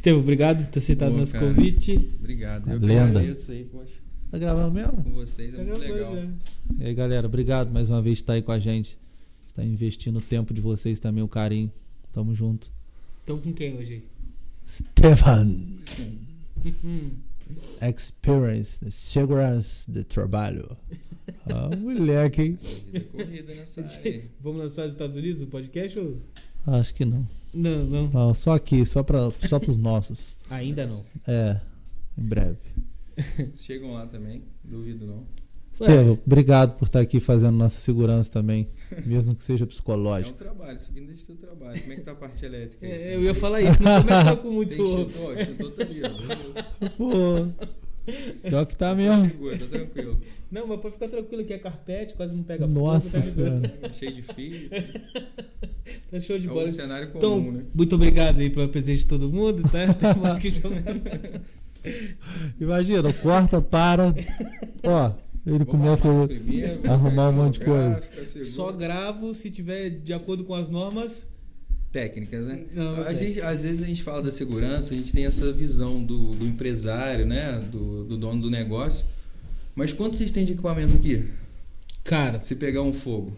Estevam, obrigado por ter aceitado nosso convite. Obrigado. Eu Lenda. agradeço aí, poxa. Tá gravando mesmo? Com vocês é muito legal. E aí, galera, obrigado mais uma vez por estar aí com a gente. Está investindo o tempo de vocês também, o carinho. Tamo junto. Estão com quem hoje? Stefan. Experience, segurança de trabalho. Moleque, hein? Vida corrida nessa área. Vamos lançar nos Estados Unidos o podcast ou... Acho que não. Não. Não, só aqui, só pros nossos. Ainda não. Em breve. Chegam lá também, duvido não. Estevam, obrigado por estar aqui fazendo nossa segurança também, mesmo que seja É um psicológico. trabalho, isso aqui não deixa de ser trabalho. Como é que tá a parte elétrica aí? Eu ia falar isso, não começar com muito... Tem extintor tá ali, ó. Beleza. Pô, pior que tá mesmo. Segura, tá tranquilo. Não, mas pode ficar tranquilo que é carpete, quase não pega Nossa fogo. Não pega Senhora. Cheio de fio. Tá show de É bola. um cenário comum, Então, né? muito obrigado aí pela presença de todo mundo, tá? Tem mais que jogar. Imagina, corta, para. Ó, ele começa a arrumar um monte de coisa. Só gravo se tiver de acordo com as normas. Técnicas, né? Não, Às vezes a gente fala da segurança, a gente tem essa visão do empresário, né? Do dono do negócio. Mas quanto vocês têm de equipamento aqui? Cara, Se pegar um fogo,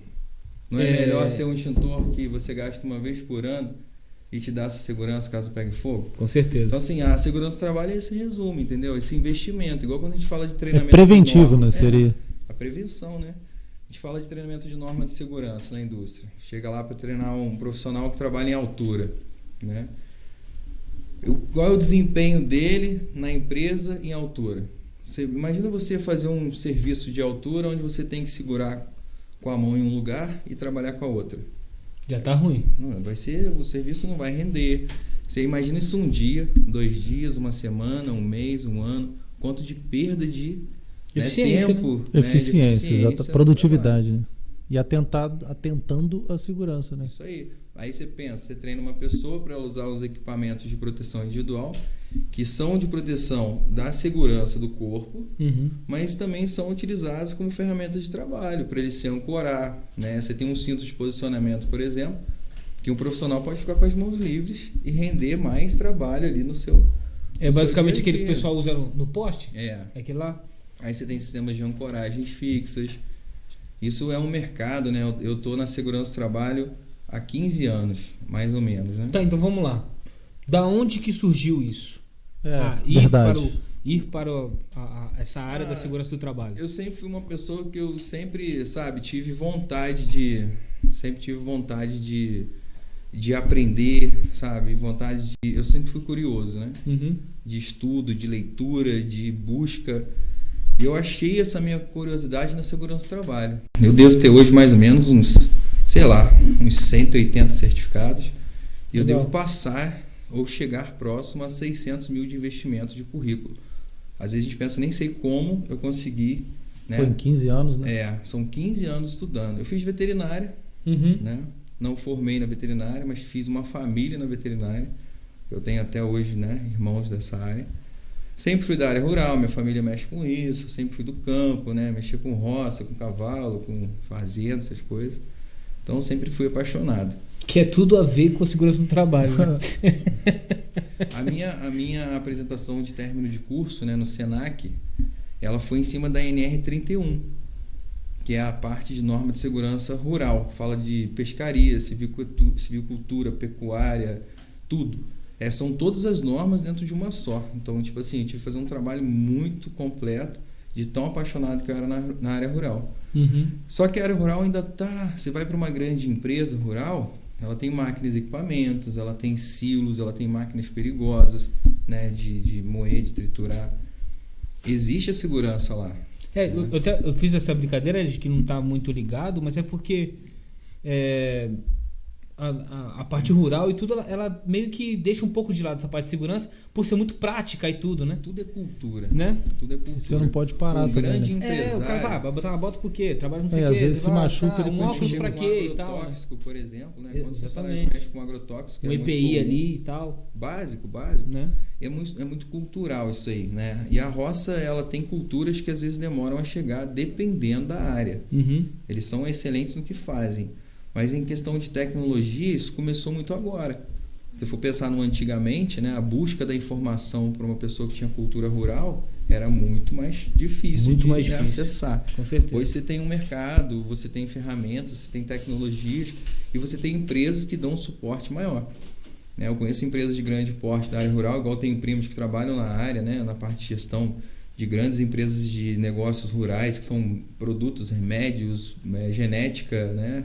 não é melhor ter um extintor que você gasta uma vez por ano e te dá essa segurança caso pegue fogo? com certeza. Então, assim, a segurança do trabalho é esse resumo, entendeu? Esse investimento. Igual quando a gente fala de treinamento. Preventivo, de norma, né? Seria. a prevenção, né? A gente fala de treinamento de norma de segurança na indústria. Chega lá para treinar um profissional que trabalha em altura, né? Qual é o desempenho dele na empresa em altura? Imagina você fazer um serviço de altura onde você tem que segurar com a mão em um lugar e trabalhar com a outra. Já tá ruim. Não, o serviço não vai render. Você imagina isso um dia, 2 dias, uma semana, um mês, um ano, quanto de perda de Eficiência, tempo, né? Eficiência, de exata, produtividade, né? E atentando a segurança, né? Isso aí. Aí você pensa, você treina uma pessoa para ela usar os equipamentos de proteção individual, que são de proteção da segurança do corpo, mas também são utilizados como ferramentas de trabalho, para ele se ancorar, né? Você tem um cinto de posicionamento, por exemplo, que um profissional pode ficar com as mãos livres e render mais trabalho ali no seu... É basicamente aquele que o pessoal usa no poste? É. É aquele lá? Aí você tem sistemas de ancoragens fixas. Isso é um mercado, né? Eu estou na segurança do trabalho há 15 anos, mais ou menos, né? Tá, então vamos lá. Da onde que surgiu isso? Ir para essa área da segurança do trabalho. Eu sempre fui uma pessoa que eu sempre, tive vontade de aprender, sabe? Eu sempre fui curioso, né? De estudo, de leitura, de busca. E eu achei essa minha curiosidade na segurança do trabalho. Eu devo ter hoje mais ou menos uns 180 certificados. E eu devo passar ou chegar próximo a 600 mil de investimento de currículo. Às vezes a gente pensa, nem sei como eu consegui. Né? Foi em 15 anos, né? São 15 anos estudando. Eu fiz veterinária, né? Não formei na veterinária, mas fiz uma família na veterinária. Eu tenho até hoje, né, irmãos dessa área. Sempre fui da área rural, minha família mexe com isso, sempre fui do campo, né? Mexia com roça, com cavalo, com fazenda, essas coisas. Então sempre fui apaixonado. Que é tudo a ver com a segurança do trabalho. Né? A minha apresentação de término de curso, né, no Senac, ela foi em cima da NR31, que é a parte de norma de segurança rural. Fala de pescaria, silvicultura, pecuária, tudo. São todas as normas dentro de uma só. Então, eu tive que fazer um trabalho muito completo, de tão apaixonado que eu era na área rural. Só que a área rural ainda você vai para uma grande empresa rural, ela tem máquinas e equipamentos, ela tem silos, ela tem máquinas perigosas, né, de moer, de triturar. Existe a segurança lá. Eu fiz essa brincadeira de que não está muito ligado, mas é porque a parte rural e tudo, ela meio que deixa um pouco de lado essa parte de segurança, por ser muito prática e tudo, né? Tudo é cultura. Né? Tudo é cultura. Você não pode parar também, grande né? empresário. O cara vai botar uma bota por quê? Trabalha não sei o quê. Às vezes se machuca, ele um óculos pra quê e tal. Agrotóxico, por exemplo, né? Quando você Exatamente. mexe com agrotóxico, Um EPI ali e tal. Básico. Né? É muito cultural isso aí, né? E a roça, ela tem culturas que às vezes demoram a chegar, dependendo da área. Eles são excelentes no que fazem. Mas em questão de tecnologia, isso começou muito agora. Se for pensar no antigamente, né, a busca da informação para uma pessoa que tinha cultura rural era muito mais difícil de acessar. Com certeza. Hoje você tem um mercado, você tem ferramentas, você tem tecnologias e você tem empresas que dão um suporte maior. Né, eu conheço empresas de grande porte da área rural, igual tenho primos que trabalham na área, né, na parte de gestão de grandes empresas de negócios rurais, que são produtos, remédios, genética, né?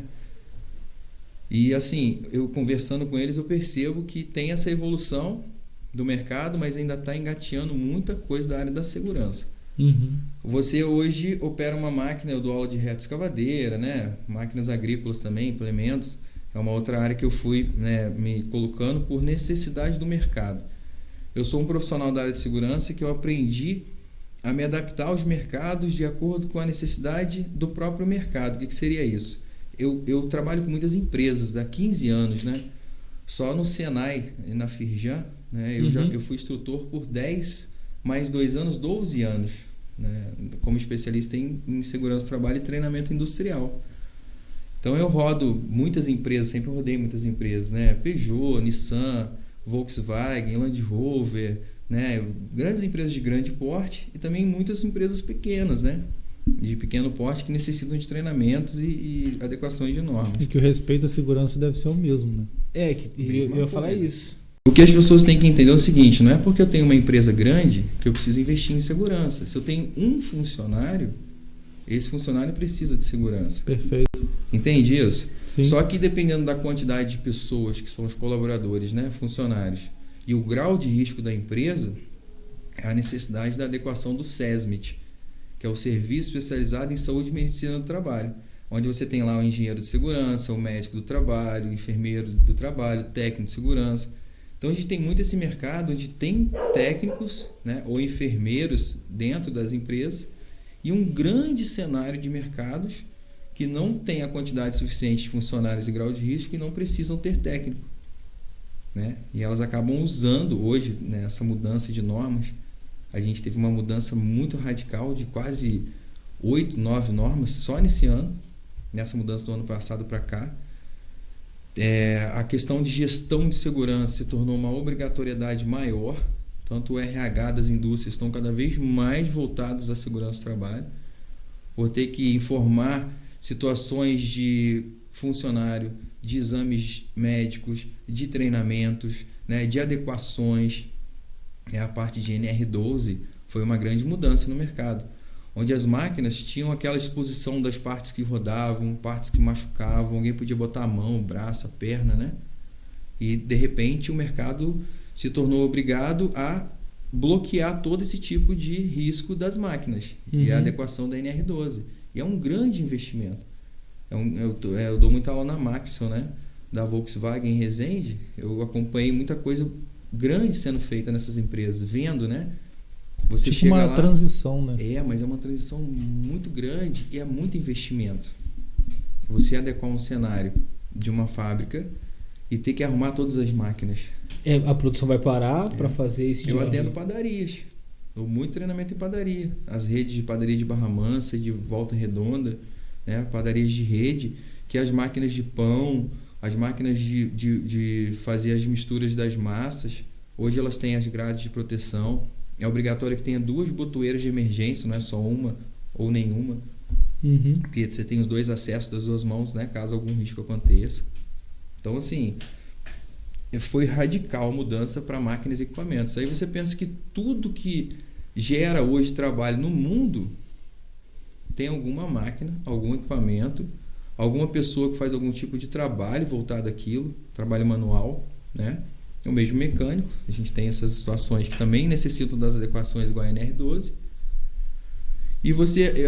E assim, eu conversando com eles, eu percebo que tem essa evolução do mercado, mas ainda está engateando muita coisa da área da segurança. Uhum. Você hoje opera uma máquina, eu dou aula de reta escavadeira, né? Máquinas agrícolas também, implementos. É uma outra área que eu fui, né, me colocando por necessidade do mercado. Eu sou um profissional da área de segurança que eu aprendi a me adaptar aos mercados de acordo com a necessidade do próprio mercado. O que seria isso? Eu trabalho com muitas empresas há 15 anos, né? Só no Senai e na Firjan, né? Eu fui instrutor por 10 mais 2 anos, 12 anos, né? Como especialista em segurança do trabalho e treinamento industrial. Então eu rodo muitas empresas, sempre rodei muitas empresas, né? Peugeot, Nissan, Volkswagen, Land Rover, né? Grandes empresas de grande porte e também muitas empresas pequenas, né? De pequeno porte que necessitam de treinamentos e adequações de normas. E que o respeito à segurança deve ser o mesmo, né? Eu ia falar isso. O que as pessoas têm que entender é o seguinte, não é porque eu tenho uma empresa grande que eu preciso investir em segurança. Se eu tenho um funcionário, esse funcionário precisa de segurança. Perfeito. Entende isso? Sim. Só que dependendo da quantidade de pessoas que são os colaboradores, né, funcionários, e o grau de risco da empresa, é a necessidade da adequação do SESMIT, que é o Serviço Especializado em Saúde e Medicina do Trabalho, onde você tem lá o engenheiro de segurança, o médico do trabalho, o enfermeiro do trabalho, o técnico de segurança. Então a gente tem muito esse mercado onde tem técnicos, né, ou enfermeiros dentro das empresas e um grande cenário de mercados que não tem a quantidade suficiente de funcionários e grau de risco e não precisam ter técnico, né? E elas acabam usando hoje, né, essa mudança de normas. A gente teve uma mudança muito radical de quase 8, 9 normas só nesse ano, nessa mudança do ano passado para cá. A questão de gestão de segurança se tornou uma obrigatoriedade maior, tanto o RH das indústrias estão cada vez mais voltados à segurança do trabalho, por ter que informar situações de funcionário, de exames médicos, de treinamentos, né, de adequações. A parte de NR12 foi uma grande mudança no mercado, onde as máquinas tinham aquela exposição das partes que rodavam, partes que machucavam, alguém podia botar a mão, o braço, a perna, né? E de repente o mercado se tornou obrigado a bloquear todo esse tipo de risco das máquinas e a adequação da NR12. E é um grande investimento. Eu dou muita aula na Maxon, né? Da Volkswagen em Resende. Eu acompanhei muita coisa grande sendo feita nessas empresas, vendo, né? Você tipo chega uma lá, transição, né? Mas é uma transição muito grande e é muito investimento. Você adequar um cenário de uma fábrica e ter que arrumar todas as máquinas. A produção vai parar para fazer esse tipo de... Eu atendo padarias. Dou muito treinamento em padaria. As redes de padaria de Barra Mansa e de Volta Redonda, né? Padarias de rede, que as máquinas de pão, as máquinas de fazer as misturas das massas, hoje elas têm as grades de proteção. É obrigatório que tenha 2 botoeiras de emergência, não é só uma ou nenhuma. Porque você tem os 2 acessos das 2 mãos, né, caso algum risco aconteça. Então, assim, foi radical a mudança para máquinas e equipamentos. Aí você pensa que tudo que gera hoje trabalho no mundo tem alguma máquina, algum equipamento, alguma pessoa que faz algum tipo de trabalho voltado àquilo, trabalho manual, né? O mesmo mecânico, a gente tem essas situações que também necessitam das adequações igual a NR12. E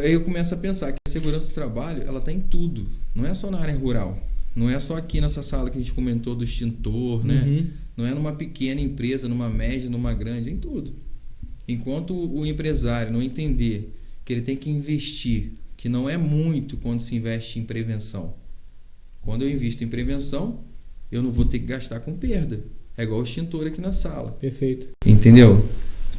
aí eu começo a pensar que a segurança do trabalho, ela está em tudo, não é só na área rural, não é só aqui nessa sala que a gente comentou do extintor, né? Não é numa pequena empresa, numa média, numa grande, é em tudo. Enquanto o empresário não entender que ele tem que investir, que não é muito quando se investe em prevenção. Quando eu invisto em prevenção, eu não vou ter que gastar com perda. É igual o extintor aqui na sala. Perfeito. Entendeu?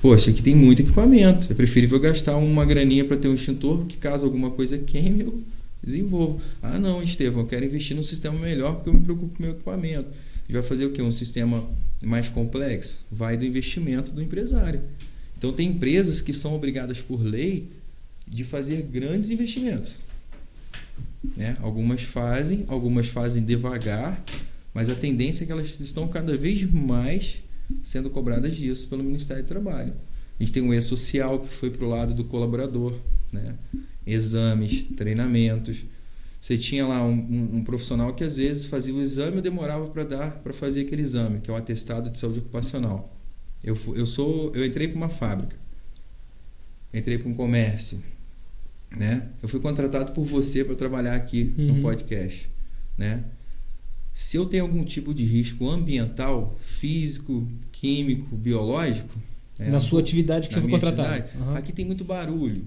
Poxa, aqui tem muito equipamento. É preferível gastar uma graninha para ter um extintor, que caso alguma coisa queime, eu desenvolvo. Ah, não, Estevão, eu quero investir num sistema melhor porque eu me preocupo com o meu equipamento. e vai fazer o quê? Um sistema mais complexo? Vai do investimento do empresário. Então, tem empresas que são obrigadas por lei de fazer grandes investimentos. Né? Algumas fazem devagar, mas a tendência é que elas estão cada vez mais sendo cobradas disso pelo Ministério do Trabalho. A gente tem um E-Social que foi para o lado do colaborador, né? Exames, treinamentos. Você tinha lá um profissional que às vezes fazia o exame e demorava para fazer aquele exame, que é o atestado de saúde ocupacional. Eu entrei para uma fábrica, entrei para um comércio, né? Eu fui contratado por você para trabalhar aqui no podcast, né? Se eu tenho algum tipo de risco ambiental, físico, químico, biológico, na sua atividade que você foi contratado, aqui tem muito barulho.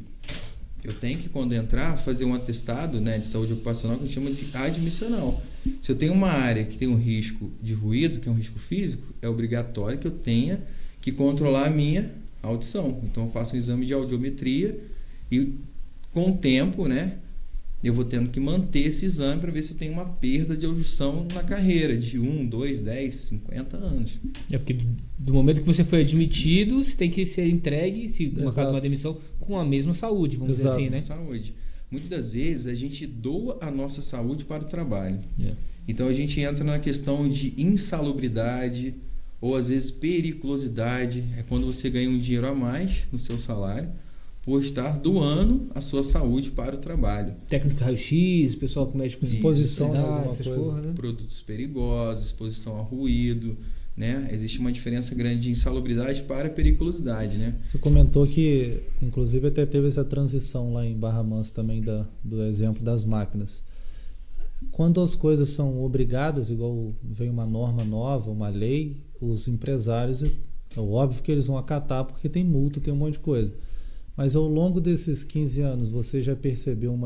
Eu tenho que, quando entrar, fazer um atestado, né, de saúde ocupacional que a gente chama de admissional. Se eu tenho uma área que tem um risco de ruído, que é um risco físico, é obrigatório que eu tenha que controlar a minha audição. Então, eu faço um exame de audiometria e, com o tempo, né, eu vou tendo que manter esse exame para ver se eu tenho uma perda de audição na carreira de 1, 2, 10, 50 anos. É porque do momento que você foi admitido, você tem que ser entregue, se no caso de uma demissão, com a mesma saúde, vamos dizer assim, né? Saúde. Muitas das vezes a gente doa a nossa saúde para o trabalho. Então a gente entra na questão de insalubridade ou às vezes periculosidade. É quando você ganha um dinheiro a mais no seu salário por estar doando a sua saúde para o trabalho. Técnico raio-x, pessoal que mexe com exposição a alguma coisa. Porra, né? Produtos perigosos, exposição a ruído, né? Existe uma diferença grande de insalubridade para periculosidade, né? Você comentou que, inclusive, até teve essa transição lá em Barra Mansa também do exemplo das máquinas. Quando as coisas são obrigadas, igual vem uma norma nova, uma lei, os empresários, é óbvio que eles vão acatar porque tem multa, tem um monte de coisa. Mas ao longo desses 15 anos, você já percebeu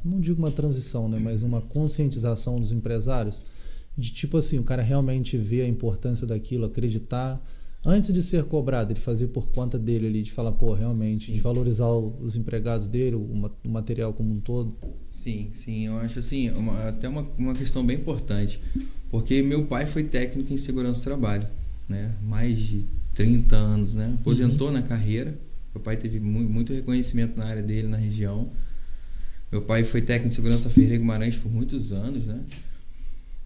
não digo uma transição, né, mas uma conscientização dos empresários? De tipo assim, o cara realmente vê a importância daquilo, acreditar, antes de ser cobrado, ele fazer por conta dele ali, de falar, pô, realmente, de valorizar os empregados dele, o material como um todo? Sim, eu acho assim, até uma questão bem importante, porque meu pai foi técnico em segurança do trabalho, né, mais de 30 anos, né, aposentou na carreira. Meu pai teve muito reconhecimento na área dele, na região. Meu pai foi técnico de segurança da Ferreira Guimarães por muitos anos, né?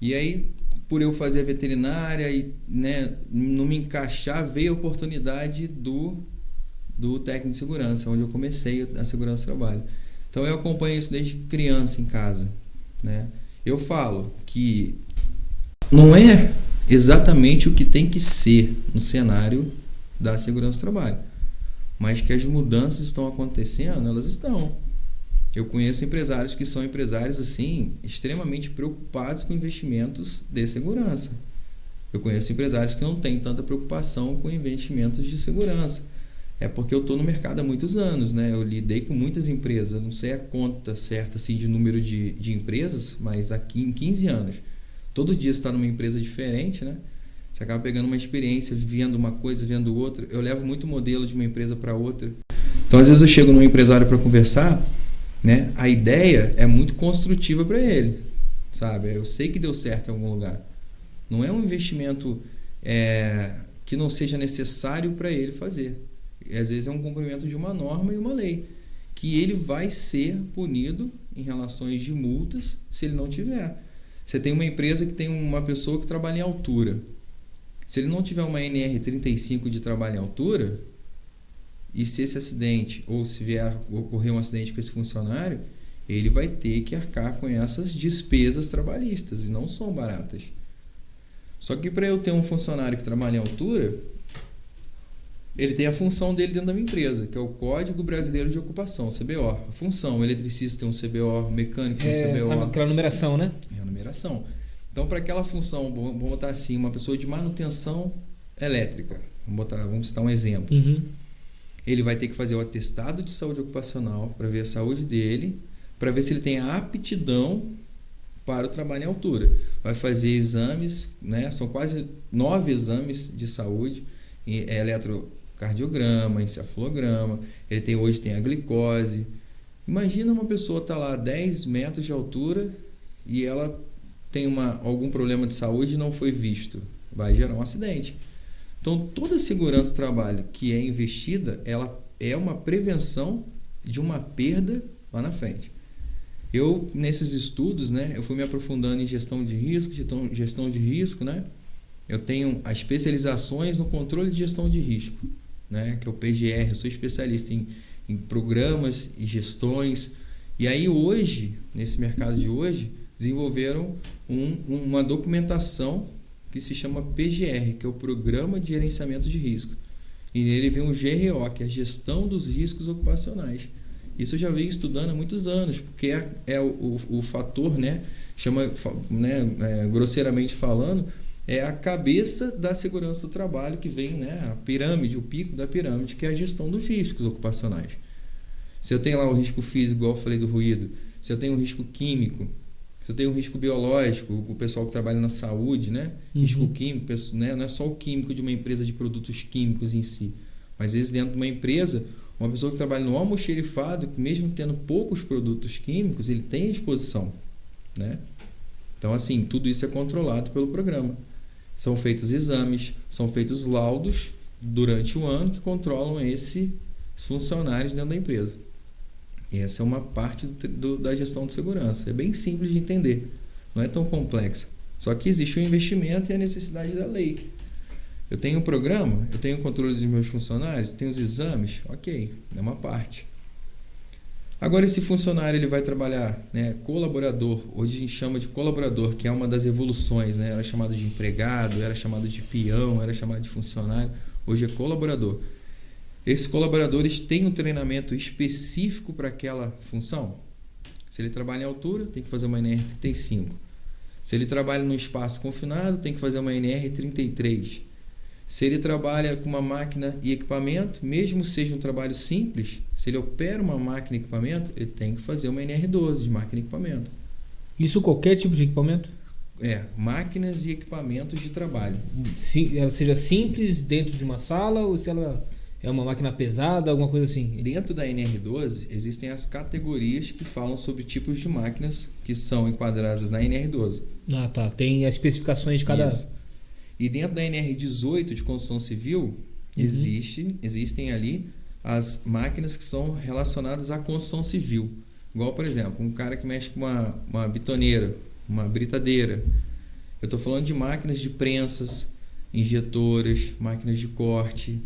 E aí, por eu fazer a veterinária e, né, não me encaixar, veio a oportunidade do técnico de segurança, onde eu comecei a segurança do trabalho. Então, eu acompanho isso desde criança em casa, né? Eu falo que não é exatamente o que tem que ser no cenário da segurança do trabalho, mas que as mudanças estão acontecendo, elas estão. Eu conheço empresários que são empresários assim, extremamente preocupados com investimentos de segurança. Eu conheço empresários que não têm tanta preocupação com investimentos de segurança. É porque eu estou no mercado há muitos anos, né? Eu lidei com muitas empresas, eu não sei a conta certa assim, de número de empresas, mas aqui em 15 anos, todo dia você está numa empresa diferente, né? Você acaba pegando uma experiência, vendo uma coisa, vendo outra. Eu levo muito modelo de uma empresa para outra. Então, às vezes eu chego num empresário para conversar, né? A ideia é muito construtiva para ele, sabe? Eu sei que deu certo em algum lugar. Não é um investimento que não seja necessário para ele fazer. E, às vezes é um cumprimento de uma norma e uma lei, que ele vai ser punido em relações de multas se ele não tiver. Você tem uma empresa que tem uma pessoa que trabalha em altura. Se ele não tiver uma NR35 de trabalho em altura, e se esse acidente, ou se vier ocorrer um acidente com esse funcionário, ele vai ter que arcar com essas despesas trabalhistas, e não são baratas. Só que para eu ter um funcionário que trabalha em altura, ele tem a função dele dentro da minha empresa, que é o Código Brasileiro de Ocupação, CBO. A função, o eletricista tem um CBO, o mecânico tem um CBO. Aquela numeração, né? É a numeração. Então, para aquela função, vamos botar assim, uma pessoa de manutenção elétrica, vamos citar um exemplo. Ele vai ter que fazer o atestado de saúde ocupacional para ver a saúde dele, para ver se ele tem a aptidão para o trabalho em altura. Vai fazer exames, né? São quase 9 exames de saúde, eletrocardiograma, encefalograma, hoje tem a glicose. Imagina uma pessoa estar lá a 10 metros de altura e ela tem algum problema de saúde e não foi visto, vai gerar um acidente. Então, toda segurança do trabalho que é investida, ela é uma prevenção de uma perda lá na frente. Eu, nesses estudos, né, eu fui me aprofundando em gestão de risco, né? Eu tenho as especializações no controle de gestão de risco, né, que é o PGR. Eu sou especialista em programas e gestões. E aí hoje, nesse mercado de hoje, desenvolveram uma documentação que se chama PGR, que é o Programa de Gerenciamento de Risco. E nele vem o GRO, que é a Gestão dos Riscos Ocupacionais. Isso eu já venho estudando há muitos anos, porque é o fator, né, grosseiramente falando, é a cabeça da segurança do trabalho, que vem, né, a pirâmide, o pico da pirâmide, que é a gestão dos riscos ocupacionais. Se eu tenho lá o risco físico, igual eu falei do ruído, se eu tenho um risco químico, se eu tenho um risco biológico, o pessoal que trabalha na saúde, né? Risco químico, né? Não é só o químico de uma empresa de produtos químicos em si, mas às vezes dentro de uma empresa, uma pessoa que trabalha no almoxerifado, que mesmo tendo poucos produtos químicos, ele tem exposição, né? Então, assim, tudo isso é controlado pelo programa. São feitos exames, são feitos laudos durante o ano que controlam esses funcionários dentro da empresa. E essa é uma parte da gestão de segurança. É bem simples de entender, não é tão complexa. Só que existe o investimento e a necessidade da lei. Eu tenho um programa, eu tenho o controle dos meus funcionários, tenho os exames, ok, é uma parte. Agora esse funcionário ele vai trabalhar, né, colaborador, hoje a gente chama de colaborador, que é uma das evoluções, né? Era chamado de empregado, era chamado de peão, era chamado de funcionário, hoje é colaborador. Esses colaboradores têm um treinamento específico para aquela função? Se ele trabalha em altura, tem que fazer uma NR35. Se ele trabalha num espaço confinado, tem que fazer uma NR33. Se ele trabalha com uma máquina e equipamento, mesmo seja um trabalho simples, se ele opera uma máquina e equipamento, ele tem que fazer uma NR12 de máquina e equipamento. Isso qualquer tipo de equipamento? Máquinas e equipamentos de trabalho. Ela seja simples dentro de uma sala ou se ela é uma máquina pesada, alguma coisa assim? Dentro da NR12 existem as categorias que falam sobre tipos de máquinas que são enquadradas na NR12. Ah, tá. Tem as especificações de cada... Isso. E dentro da NR18 de construção civil, existem ali as máquinas que são relacionadas à construção civil. Igual, por exemplo, um cara que mexe com uma bitoneira, uma britadeira. Eu estou falando de máquinas de prensas, injetoras, máquinas de corte,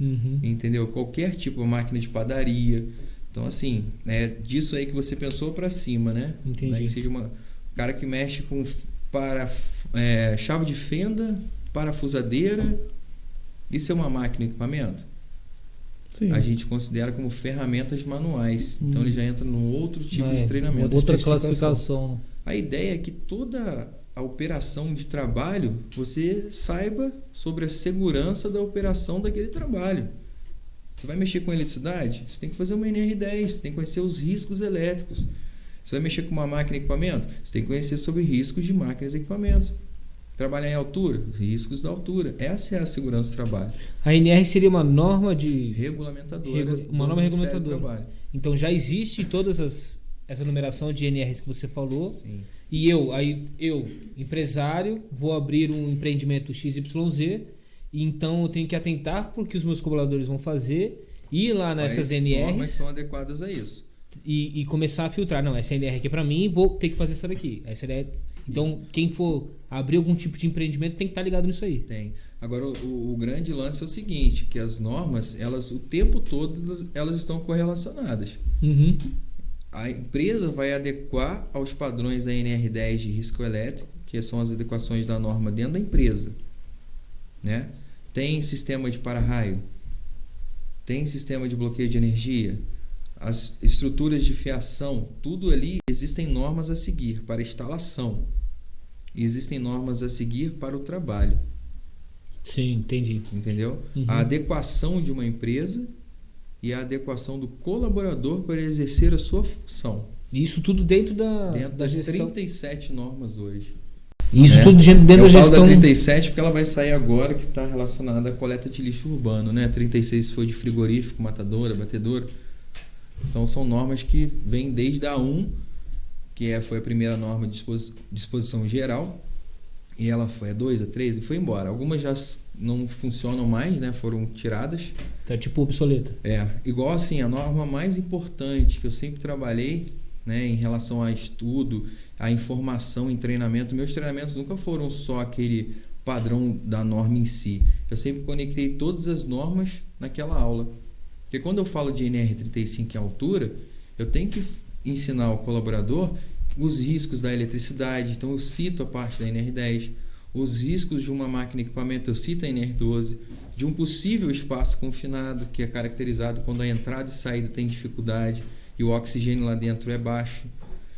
entendeu? Qualquer tipo de máquina de padaria. Então, assim, é disso aí que você pensou para cima, né? Entendi. Não é que seja um cara que mexe com chave de fenda, parafusadeira. Isso é uma máquina e equipamento? Sim. A gente considera como ferramentas manuais. Então, ele já entra num outro tipo de treinamento. Outra classificação. A ideia é que toda a operação de trabalho, você saiba sobre a segurança da operação daquele trabalho. Você vai mexer com eletricidade? Você tem que fazer uma NR10, você tem que conhecer os riscos elétricos. Você vai mexer com uma máquina e equipamento? Você tem que conhecer sobre riscos de máquinas e equipamentos. Trabalhar em altura? Riscos da altura. Essa é a segurança do trabalho. A NR seria uma norma de... regulamentadora. Uma norma regulamentadora. Do Trabalho. Então já existe toda essa numeração de NRs que você falou. Sim. E eu, empresário, vou abrir um empreendimento XYZ, e então eu tenho que atentar porque os meus colaboradores vão fazer, ir lá nessas NRs... As normas são adequadas a isso. E começar a filtrar. Não, essa NR aqui é para mim, vou ter que fazer essa daqui. Essa NR... Então, isso. Quem for abrir algum tipo de empreendimento tem que estar ligado nisso aí. Tem. Agora, o grande lance é o seguinte, que as normas, elas o tempo todo, elas estão correlacionadas. A empresa vai adequar aos padrões da NR10 de risco elétrico, que são as adequações da norma dentro da empresa, né? Tem sistema de para-raio, tem sistema de bloqueio de energia, as estruturas de fiação, tudo ali existem normas a seguir para instalação, existem normas a seguir para o trabalho. Sim, entendi. Entendeu? A adequação de uma empresa e a adequação do colaborador para exercer a sua função. Isso tudo dentro das gestão. 37 normas hoje. Isso tudo dentro da gestão. Eu falo da 37 porque ela vai sair agora, que está relacionada à coleta de lixo urbano, né? 36 foi de frigorífico, matadora, batedora. Então são normas que vêm desde a 1, que foi a primeira norma de disposição geral, E ela foi a 2, a 3 e foi embora. Algumas já não funcionam mais, né? Foram tiradas. Tá tipo obsoleta. Igual assim, a norma mais importante que eu sempre trabalhei, né, em relação a estudo, a informação em treinamento. Meus treinamentos nunca foram só aquele padrão da norma em si. Eu sempre conectei todas as normas naquela aula. Porque quando eu falo de NR35 em altura, eu tenho que ensinar o colaborador os riscos da eletricidade. Então eu cito a parte da NR10, os riscos de uma máquina e equipamento, eu cito a NR12, de um possível espaço confinado, que é caracterizado quando a entrada e saída tem dificuldade e o oxigênio lá dentro é baixo.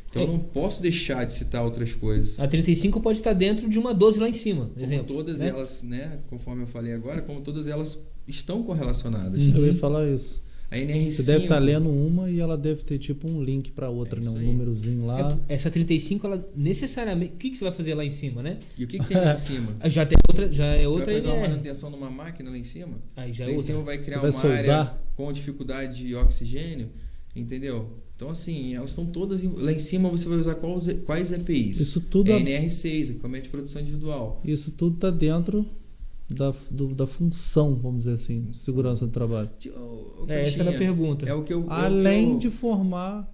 Então eu não posso deixar de citar outras coisas. A 35 pode estar dentro de uma 12 lá em cima, Como exemplo. Todas né? elas, né, conforme eu falei agora, como todas elas estão correlacionadas. Eu ia falar isso. A NR5, Você deve estar lendo uma e ela deve ter tipo um link para outra, né? Um aí. númerozinho lá. Essa 35, ela necessariamente... O que você vai fazer lá em cima, né? E o que tem lá em cima? Já tem outra, já é outra Vai fazer uma NR. manutenção numa máquina lá em cima? Aí já é Lá em outra. cima vai criar Você vai uma soldar? área com dificuldade de oxigênio, entendeu? Então assim, elas estão todas... Lá em cima você vai usar quais EPIs? Isso tudo, NR6, equipamento de produção individual. isso tudo tá dentro da função, vamos dizer assim, segurança do trabalho. Essa era a pergunta. É o que eu... Além de formar...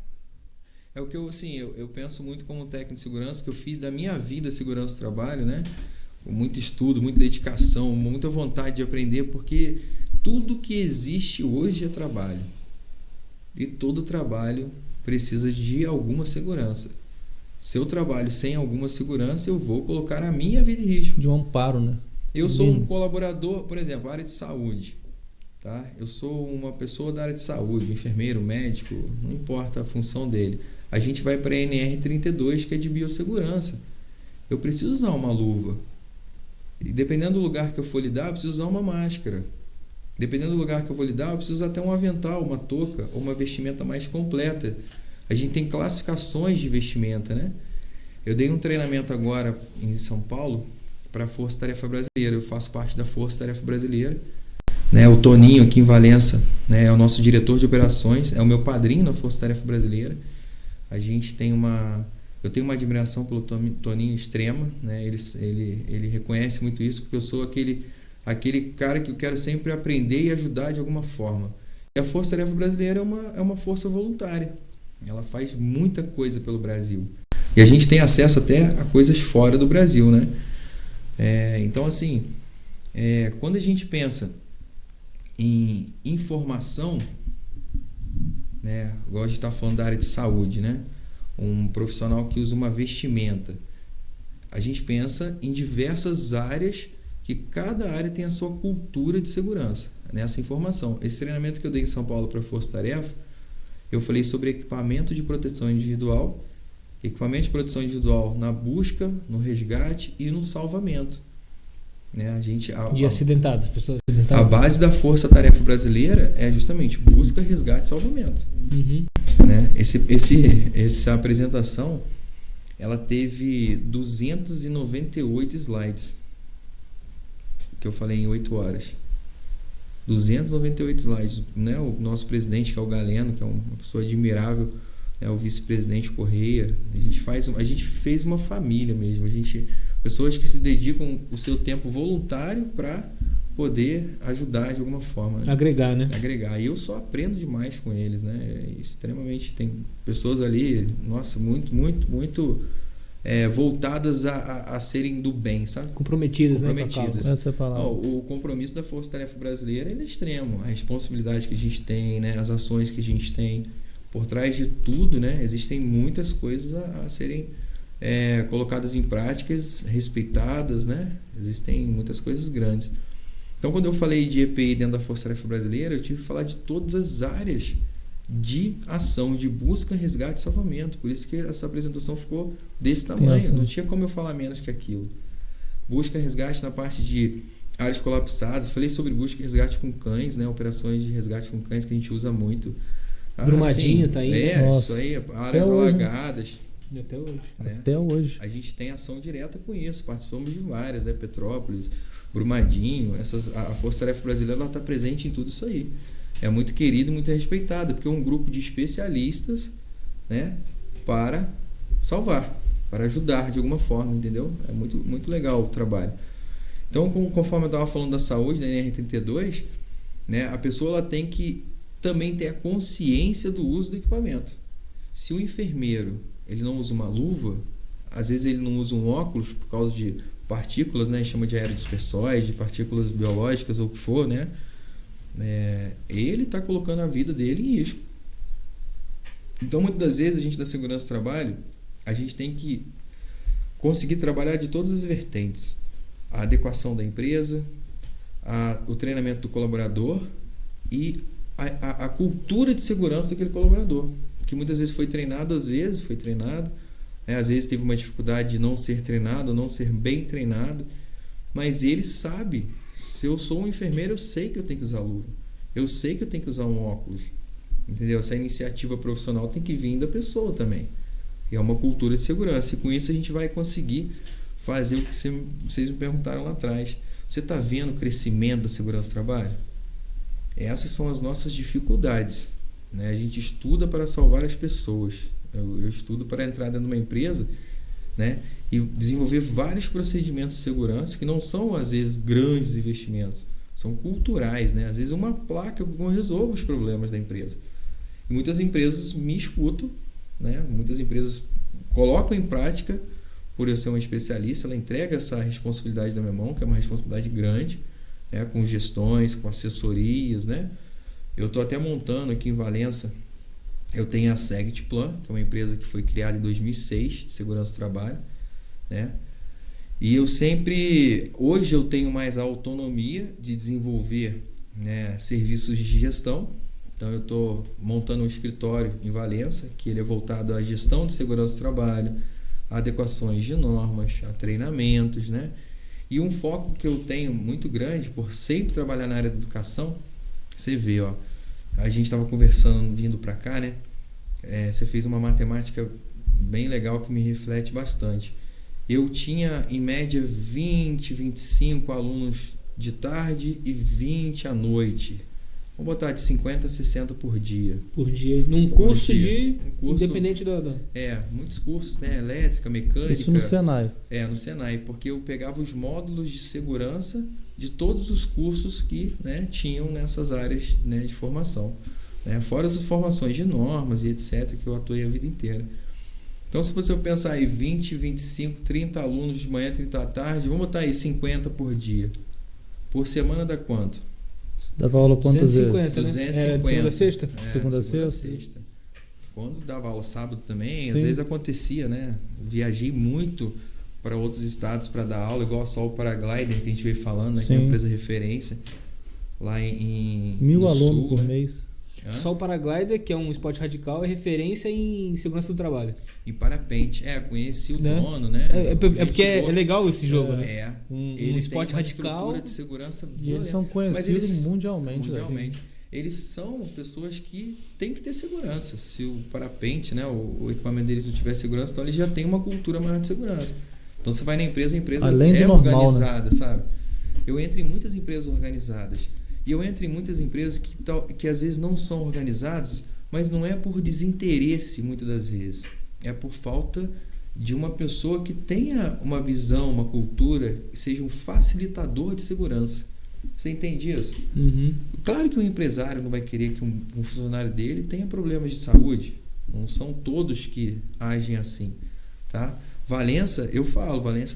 É o que eu, assim, eu penso muito como técnico de segurança, que eu fiz da minha vida segurança do trabalho, né? Com muito estudo, muita dedicação, muita vontade de aprender, porque tudo que existe hoje é trabalho. E todo trabalho precisa de alguma segurança. Se eu trabalho sem alguma segurança, eu vou colocar a minha vida em risco. De um amparo, né? Eu sou um colaborador, por exemplo, área de saúde. Tá? Eu sou uma pessoa da área de saúde, enfermeiro, médico, não importa a função dele. A gente vai para a NR32, que é de biossegurança. Eu preciso usar uma luva. E dependendo do lugar que eu for lidar, eu preciso usar uma máscara. Dependendo do lugar que eu vou lidar, eu preciso usar até um avental, uma touca ou uma vestimenta mais completa. A gente tem classificações de vestimenta, né? Eu dei um treinamento agora em São Paulo para a Força Tarefa Brasileira. Eu faço parte da Força Tarefa Brasileira. Né, o Toninho aqui em Valença, né, é o nosso diretor de operações, é o meu padrinho na Força Tarefa Brasileira. Eu tenho uma admiração pelo Toninho extrema, né, ele reconhece muito isso, porque eu sou aquele cara que eu quero sempre aprender e ajudar de alguma forma. E a Força Tarefa Brasileira é uma força voluntária, ela faz muita coisa pelo Brasil. E a gente tem acesso até a coisas fora do Brasil, né? Então, assim, quando a gente pensa em informação, né, igual a gente está falando da área de saúde, né, um profissional que usa uma vestimenta, a gente pensa em diversas áreas, que cada área tem a sua cultura de segurança nessa informação. Esse treinamento que eu dei em São Paulo para a Força Tarefa, eu falei sobre equipamento de proteção individual, na busca, no resgate e no salvamento. Né? De acidentados, pessoas acidentadas. A base da Força Tarefa Brasileira é justamente busca, resgate e salvamento. Uhum. Né? Essa apresentação, ela teve 298 slides, que eu falei em 8 horas. 298 slides. Né? O nosso presidente, que é o Galeno, que é uma pessoa admirável, o vice-presidente Correia, a gente fez uma família mesmo. Pessoas que se dedicam o seu tempo voluntário para poder ajudar de alguma forma. Né? Agregar, né? Agregar. E eu só aprendo demais com eles, né? Extremamente. Tem pessoas ali, nossa, muito, muito, muito voltadas a serem do bem, sabe? Comprometidas, né? Essa é a palavra. O compromisso da Força Tarefa Brasileira ele é extremo. A responsabilidade que a gente tem, né? As ações que a gente tem. Por trás de tudo, né? Existem muitas coisas a serem colocadas em práticas, respeitadas, né? Existem muitas coisas grandes. Então, quando eu falei de EPI dentro da Força Tarefa Brasileira, eu tive que falar de todas as áreas de ação, de busca, resgate e salvamento. Por isso que essa apresentação ficou desse tamanho. Não tinha como eu falar menos que aquilo. Busca, resgate na parte de áreas colapsadas. Falei sobre busca e resgate com cães, né? Operações de resgate com cães que a gente usa muito. Brumadinho tá aí. Isso aí. Áreas alagadas. Até hoje. Né? Até hoje. A gente tem ação direta com isso. Participamos de várias, né? Petrópolis, Brumadinho. A Força Tarefa Brasileira está presente em tudo isso aí. É muito querido e muito respeitado, porque é um grupo de especialistas, né? Para salvar. para ajudar de alguma forma, entendeu? É muito, muito legal o trabalho. Então, conforme eu estava falando da saúde, da NR32, né, a pessoa ela tem que também ter a consciência do uso do equipamento. Se o enfermeiro ele não usa uma luva, às vezes ele não usa um óculos por causa de partículas, né, chama de aerodispersóis, de partículas biológicas ou o que for, né, ele está colocando a vida dele em risco. Então, muitas das vezes, a gente da segurança do trabalho, a gente tem que conseguir trabalhar de todas as vertentes. A adequação da empresa, o treinamento do colaborador e a cultura de segurança daquele colaborador, que muitas vezes foi treinado, às vezes teve uma dificuldade de não ser treinado, não ser bem treinado, mas ele sabe, se eu sou um enfermeiro, eu sei que eu tenho que usar luva, eu sei que eu tenho que usar um óculos, entendeu? Essa iniciativa profissional tem que vir da pessoa também, e é uma cultura de segurança, e com isso a gente vai conseguir fazer o que vocês me perguntaram lá atrás. Você está vendo o crescimento da segurança do trabalho? Essas são as nossas dificuldades, né? A gente estuda para salvar as pessoas. Eu estudo para entrar dentro de uma empresa, né, e desenvolver vários procedimentos de segurança que não são, às vezes, grandes investimentos. São culturais, né? Às vezes uma placa não resolve os problemas da empresa. E muitas empresas me escutam, né? Muitas empresas colocam em prática. Por eu ser um especialista, ela entrega essa responsabilidade na minha mão, que é uma responsabilidade grande, né, com gestões, com assessorias, né? Eu estou até montando aqui em Valença, eu tenho a Segtplan, que é uma empresa que foi criada em 2006, de segurança do trabalho, né? E hoje eu tenho mais a autonomia de desenvolver, né, serviços de gestão. Então eu estou montando um escritório em Valença, que ele é voltado à gestão de segurança do trabalho, adequações de normas, a treinamentos, né? E um foco que eu tenho muito grande, por sempre trabalhar na área da educação, você vê, ó, a gente estava conversando vindo para cá, né? Você fez uma matemática bem legal que me reflete bastante. Eu tinha, em média, 20, 25 alunos de tarde e 20 à noite. Vamos botar de 50 a 60 por dia. Por dia. Num curso independente da... muitos cursos, né? Elétrica, mecânica. Isso no Senai. No Senai, porque eu pegava os módulos de segurança de todos os cursos que, né, tinham nessas áreas, né, de formação. Né? Fora as formações de normas e etc., que eu atuei a vida inteira. Então, se você pensar aí 20, 25, 30 alunos de manhã, 30 à tarde, vamos botar aí 50 por dia. Por semana dá quanto? Dava aula quantas vezes? 250, né? 250. De segunda a sexta? Segunda a sexta. Quando dava aula sábado também, Sim. Às vezes acontecia, né? Viajei muito para outros estados para dar aula, igual só o Paraglider que a gente veio falando, né? Que é uma empresa referência lá em 1.000 alunos sul, por né? mês. Só o Paraglider, que é um esporte radical, é referência em segurança do trabalho. Em parapente. Conheci o dono, né? É porque é legal esse jogo, né? Um esporte radical. Estrutura de segurança e eles são conhecidos mundialmente. Eles são pessoas que têm que ter segurança. Se o parapente, né, o equipamento deles não tiver segurança, então eles já têm uma cultura maior de segurança. Então você vai na empresa, a empresa além é normal, organizada, né? Sabe? Eu entro em muitas empresas organizadas. E eu entro em muitas empresas que às vezes não são organizadas, mas não é por desinteresse, muitas das vezes. É por falta de uma pessoa que tenha uma visão, uma cultura, que seja um facilitador de segurança. Você entende isso? Uhum. Claro que um empresário não vai querer que um funcionário dele tenha problemas de saúde. Não são todos que agem assim, tá? Valença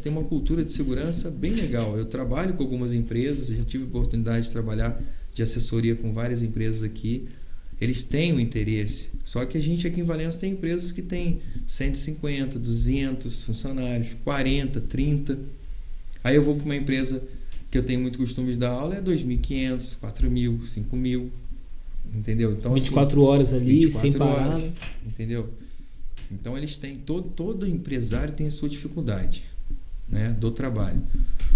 tem uma cultura de segurança bem legal. Eu trabalho com algumas empresas, já tive a oportunidade de trabalhar de assessoria com várias empresas aqui. Eles têm um interesse. Só que a gente aqui em Valença tem empresas que têm 150, 200 funcionários, 40, 30. Aí eu vou para uma empresa que eu tenho muito costume de dar aula, é 2.500, 4.000, 5.000. Entendeu? Então, 24 horas ali, 24 sem parar. Horas, entendeu? Então eles têm, todo empresário tem a sua dificuldade, né, do trabalho.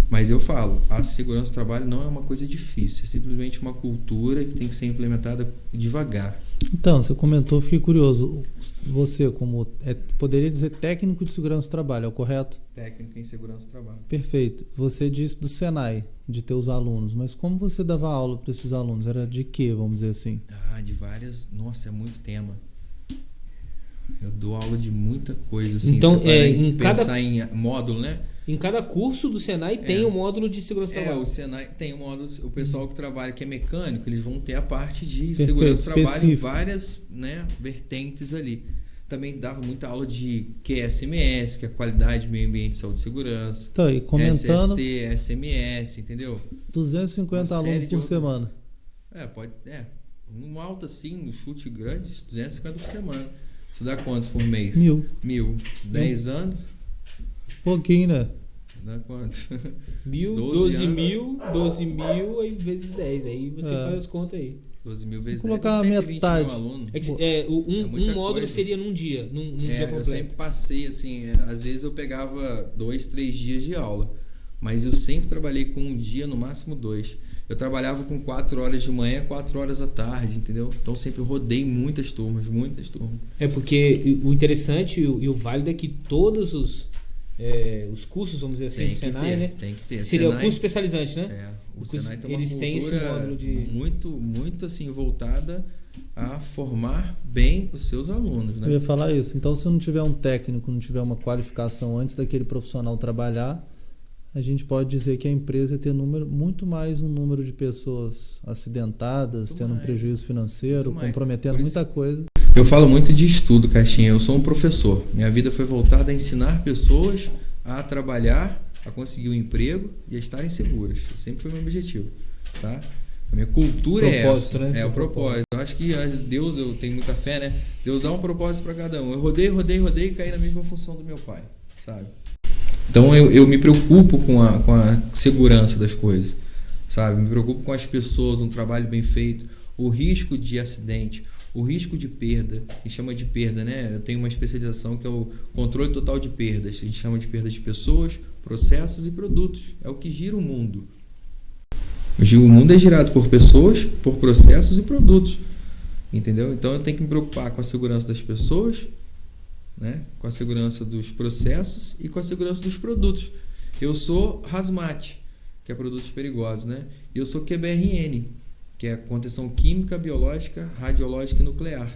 Mas eu falo, a segurança do trabalho não é uma coisa difícil, é simplesmente uma cultura que tem que ser implementada devagar. Então, você comentou, fiquei curioso. Você, poderia dizer técnico de segurança do trabalho, é o correto? Técnico em segurança do trabalho. Perfeito. Você disse do Senai, de ter os alunos, mas como você dava aula para esses alunos? Era de quê, vamos dizer assim? De várias... Nossa, é muito tema. Eu dou aula de muita coisa, assim. Então, pensar em módulo, né? Em cada curso do Senai tem um módulo de segurança do trabalho. O Senai tem um módulo. O pessoal que trabalha, que é mecânico, eles vão ter a parte de segurança do trabalho em várias, né, vertentes ali. Também dava muita aula de QSMS, que é Qualidade, Meio Ambiente, Saúde e Segurança. Então, e comentando, SST, SMS, entendeu? 250 alunos por semana. Um alto assim, no chute grande, 250 por semana. Você dá quantos por mês? 1.000. 10 anos? Pouquinho, né? Dá quantos? 12 mil, aí vezes 10. Aí você faz as contas aí. 12 mil vezes 10. Colocar a metade. Um módulo seria num dia, num dia completo. Eu sempre passei, assim, às vezes eu pegava 2, 3 dias de aula. Mas eu sempre trabalhei com um dia, no máximo 2. Eu trabalhava com 4 horas de manhã, 4 horas à tarde, entendeu? Então sempre rodei muitas turmas. Porque o interessante e o válido é que todos os cursos, vamos dizer assim, do Senai, né? Tem que ter. Seria Senai, o curso especializante, né? O Senai tem uma eles têm esse módulo de... muito assim, voltada a formar bem os seus alunos, né? Eu ia falar isso. Então, se não tiver um técnico, não tiver uma qualificação antes daquele profissional trabalhar, a gente pode dizer que a empresa ia ter muito mais um número de pessoas acidentadas, tendo um prejuízo financeiro, comprometendo muita coisa. Eu falo muito de estudo, Caixinha. Eu sou um professor. Minha vida foi voltada a ensinar pessoas a trabalhar, a conseguir um emprego e a estarem seguras. Sempre foi o meu objetivo, tá? A minha cultura é essa. Né? O propósito. Eu acho que Deus, eu tenho muita fé, né? Deus dá um propósito para cada um. Eu rodei e caí na mesma função do meu pai, sabe? Então eu me preocupo com a segurança das coisas, sabe? Me preocupo com as pessoas, um trabalho bem feito, o risco de acidente, o risco de perda, a gente chama de perda, né? Eu tenho uma especialização que é o controle total de perdas, a gente chama de perda de pessoas, processos e produtos, é o que gira o mundo. O mundo é girado por pessoas, por processos e produtos, entendeu? Então eu tenho que me preocupar com a segurança das pessoas, né? Com a segurança dos processos e com a segurança dos produtos. Eu sou HAZMAT, que é produtos perigosos, né? E eu sou QBRN, que é contenção química, biológica, radiológica e nuclear.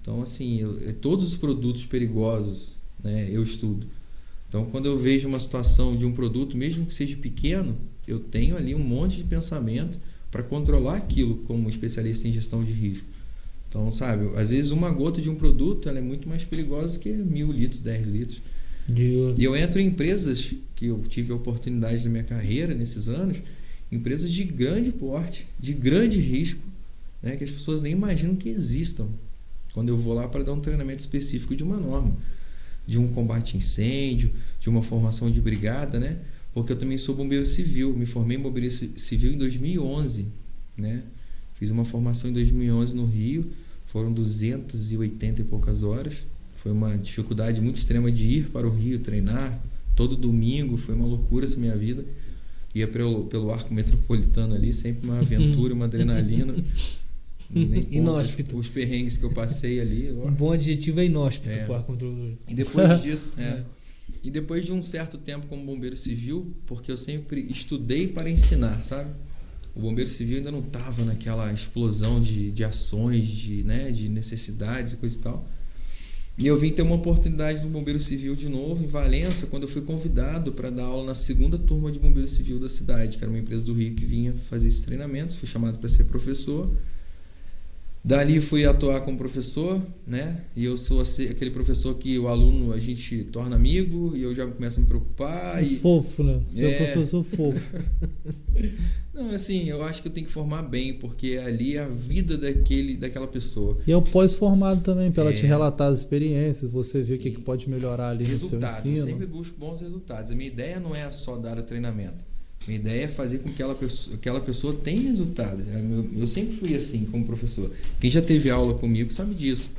Então, assim, todos os produtos perigosos, né, eu estudo. Então, quando eu vejo uma situação de um produto, mesmo que seja pequeno, eu tenho ali um monte de pensamento para controlar aquilo como especialista em gestão de risco. Então, sabe, às vezes uma gota de um produto ela é muito mais perigosa que 1.000 litros, 10 litros. E eu entro em empresas que eu tive a oportunidade na minha carreira, nesses anos, empresas de grande porte, de grande risco, né, que as pessoas nem imaginam que existam. Quando eu vou lá para dar um treinamento específico de uma norma, de um combate a incêndio, de uma formação de brigada, né? Porque eu também sou bombeiro civil, me formei em bombeiro civil em 2011, né? Fiz uma formação em 2011 no Rio, foram 280 e poucas horas. Foi uma dificuldade muito extrema de ir para o Rio treinar, todo domingo, foi uma loucura essa minha vida. Ia pelo arco metropolitano ali, sempre uma aventura, uma adrenalina. Inóspito. Os perrengues que eu passei ali. Um bom adjetivo é inóspito. E depois disso, e depois de um certo tempo como bombeiro civil, porque eu sempre estudei para ensinar, sabe? O bombeiro civil ainda não estava naquela explosão de ações, de necessidades e coisa e tal. E eu vim ter uma oportunidade no bombeiro civil de novo, em Valença, quando eu fui convidado para dar aula na segunda turma de bombeiro civil da cidade, que era uma empresa do Rio que vinha fazer esses treinamentos. Fui chamado para ser professor. Dali fui atuar como professor, né? E eu sou aquele professor que o aluno a gente torna amigo e eu já começo a me preocupar. Fofo, né? Você é um professor fofo. Não, assim, eu acho que eu tenho que formar bem, porque ali é a vida daquela pessoa. E é o pós-formado também, para ela te relatar as experiências, você ver o que pode melhorar ali no seu ensino. Eu sempre busco bons resultados. A minha ideia não é só dar o treinamento. Minha ideia é fazer com que aquela pessoa tenha resultado. Eu sempre fui assim como professor. Quem já teve aula comigo sabe disso.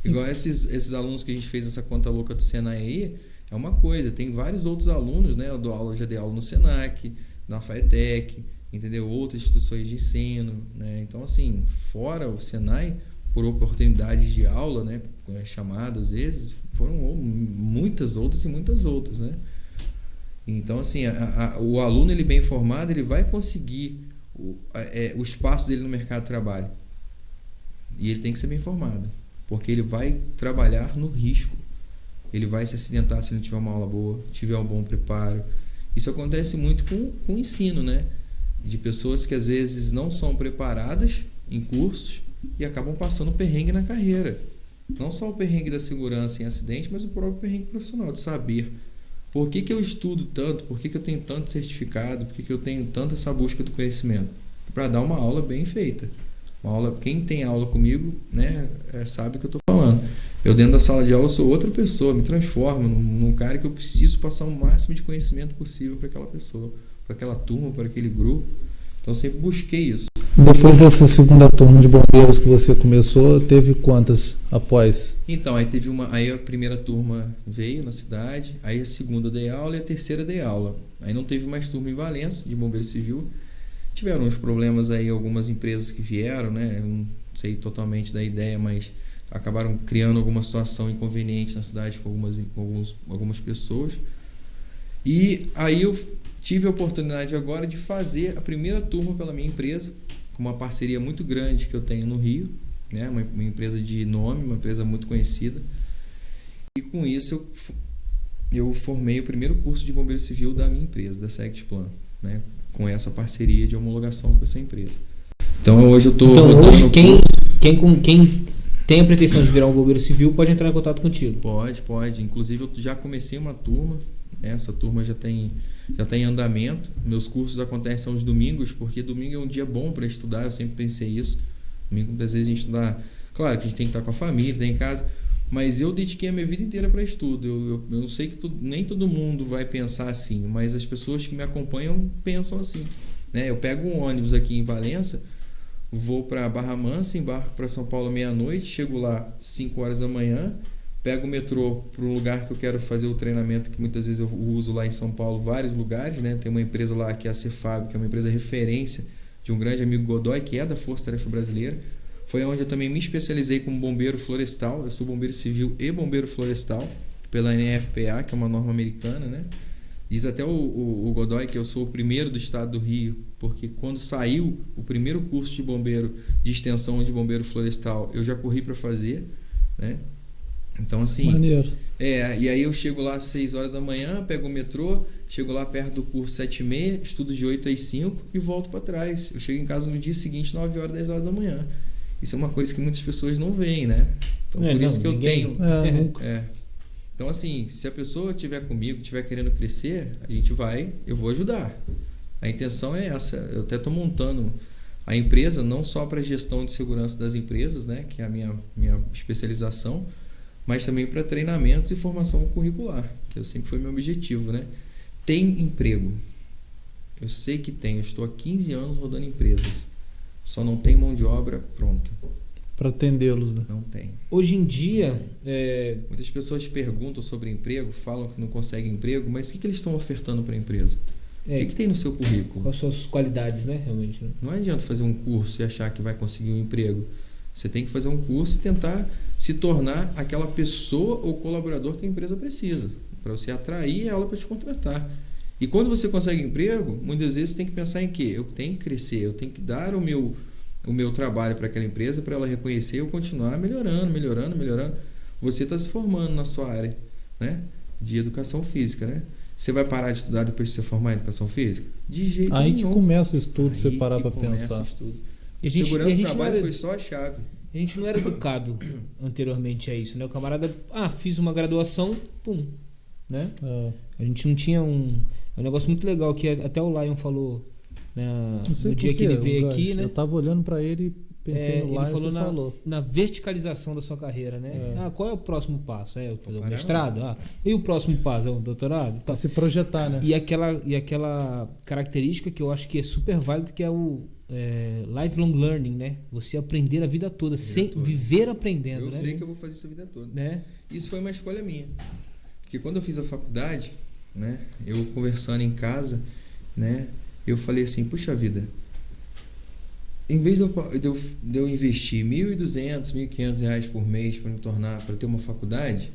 Igual esses alunos que a gente fez essa conta louca do Senai aí, é uma coisa. Tem vários outros alunos, né? Eu já dei aula no Senac, na FAETEC, entendeu? Outras instituições de ensino, né? Então, assim, fora o Senai, por oportunidades de aula, né? Chamada às vezes, foram muitas outras, né? Então, assim, o aluno ele bem formado, ele vai conseguir o espaço dele no mercado de trabalho. E ele tem que ser bem formado. porque ele vai trabalhar no risco. Ele vai se acidentar se não tiver uma aula boa, tiver um bom preparo. Isso acontece muito com o ensino, né? De pessoas que às vezes não são preparadas em cursos e acabam passando perrengue na carreira. Não só o perrengue da segurança em acidente, mas o próprio perrengue profissional, de saber por que eu estudo tanto, por que eu tenho tanto certificado, por que eu tenho tanta essa busca do conhecimento. Para dar uma aula bem feita. Uma aula, quem tem aula comigo, né, sabe o que eu estou falando. Eu dentro da sala de aula sou outra pessoa, me transformo num cara que eu preciso passar o máximo de conhecimento possível para aquela pessoa, para aquela turma, para aquele grupo. Então eu sempre busquei isso. Depois dessa segunda turma de bombeiros que você começou, teve quantas após? Então, aí a primeira turma veio na cidade, aí a segunda eu dei aula e a terceira eu dei aula. Aí não teve mais turma em Valença, de bombeiro civil. Tiveram uns problemas aí, algumas empresas que vieram, né? Eu não sei totalmente da ideia, mas acabaram criando alguma situação inconveniente na cidade com algumas pessoas. E aí eu tive a oportunidade agora de fazer a primeira turma pela minha empresa, com uma parceria muito grande que eu tenho no Rio, né? Uma empresa de nome, uma empresa muito conhecida. E com isso eu formei o primeiro curso de bombeiro civil da minha empresa, da Sectplan, né? Com essa parceria de homologação com essa empresa. Então hoje eu estou hoje quem tem a pretensão de virar um bombeiro civil pode entrar em contato contigo. Pode. Inclusive eu já comecei uma turma, essa turma já tem em andamento. Meus cursos acontecem aos domingos, porque domingo é um dia bom para estudar, eu sempre pensei isso. Domingo, muitas vezes, a gente dá... Claro que a gente tem que estar com a família, tem em casa, mas eu dediquei a minha vida inteira para estudo. Eu não sei que nem todo mundo vai pensar assim, mas as pessoas que me acompanham pensam assim, né? Eu pego um ônibus aqui em Valença, vou para Barra Mansa, embarco para São Paulo meia-noite, chego lá 5 horas da manhã, pego o metrô para um lugar que eu quero fazer o treinamento, que muitas vezes eu uso lá em São Paulo, vários lugares, né? Tem uma empresa lá que é a Cefab, que é uma empresa referência de um grande amigo Godoy, que é da Força Tarefa Brasileira. Foi onde eu também me especializei como bombeiro florestal. Eu sou bombeiro civil e bombeiro florestal pela NFPA, que é uma norma americana, né? Diz até o Godoy que eu sou o primeiro do estado do Rio, porque quando saiu o primeiro curso de bombeiro de extensão de bombeiro florestal, eu já corri para fazer, né? Então, assim... Maneiro. E aí eu chego lá às 6 horas da manhã, pego o metrô, chego lá perto do curso 7h30, estudo de 8 às 5 e volto para trás. Eu chego em casa no dia seguinte, 9 horas, 10 horas da manhã. Isso é uma coisa que muitas pessoas não veem, né? Então, por isso que eu tenho... Então, assim, se a pessoa estiver comigo, estiver querendo crescer, eu vou ajudar. A intenção é essa. Eu até estou montando a empresa, não só para gestão de segurança das empresas, né? Que é a minha especialização, mas também para treinamentos e formação curricular, que sempre foi meu objetivo, né? Tem emprego. Eu sei que tem. Eu estou há 15 anos rodando empresas. Só não tem mão de obra pronta. Para atendê-los, né? Não tem. Hoje em dia... Muitas pessoas perguntam sobre emprego, falam que não conseguem emprego, mas o que eles estão ofertando para a empresa? O que tem no seu currículo? Quais são as suas qualidades, né? Realmente, né? Não adianta fazer um curso e achar que vai conseguir um emprego. Você tem que fazer um curso e tentar se tornar aquela pessoa ou colaborador que a empresa precisa, para você atrair ela para te contratar. E quando você consegue emprego, muitas vezes você tem que pensar em quê? Eu tenho que crescer, eu tenho que dar o meu trabalho para aquela empresa, para ela reconhecer e eu continuar melhorando. Você está se formando na sua área, né? De educação física, né? Você vai parar de estudar depois de você formar em educação física? De jeito nenhum. Aí que começa o estudo, você parar para pensar. E segurança do trabalho foi só a chave. A gente não era educado anteriormente a isso, né? O camarada, fiz uma graduação, pum, né? A gente não tinha um negócio muito legal que até o Lion falou, né, no dia que ele veio aqui, né? Eu tava olhando para ele e pensei no Lion, ele falou você falou. na verticalização da sua carreira, né? Qual é o próximo passo? É fazer o mestrado? E o próximo passo? É o doutorado? Pra se projetar, né? E aquela característica que eu acho que é super válida, que é o lifelong learning, né? Você aprender a vida toda, viver aprendendo. Eu né? sei que eu vou fazer isso a vida toda. Né? Isso foi uma escolha minha. Porque quando eu fiz a faculdade, né? Eu conversando em casa, né? Eu falei assim, puxa vida, em vez de eu investir R$1.200, R$1.500 por mês para ter uma faculdade,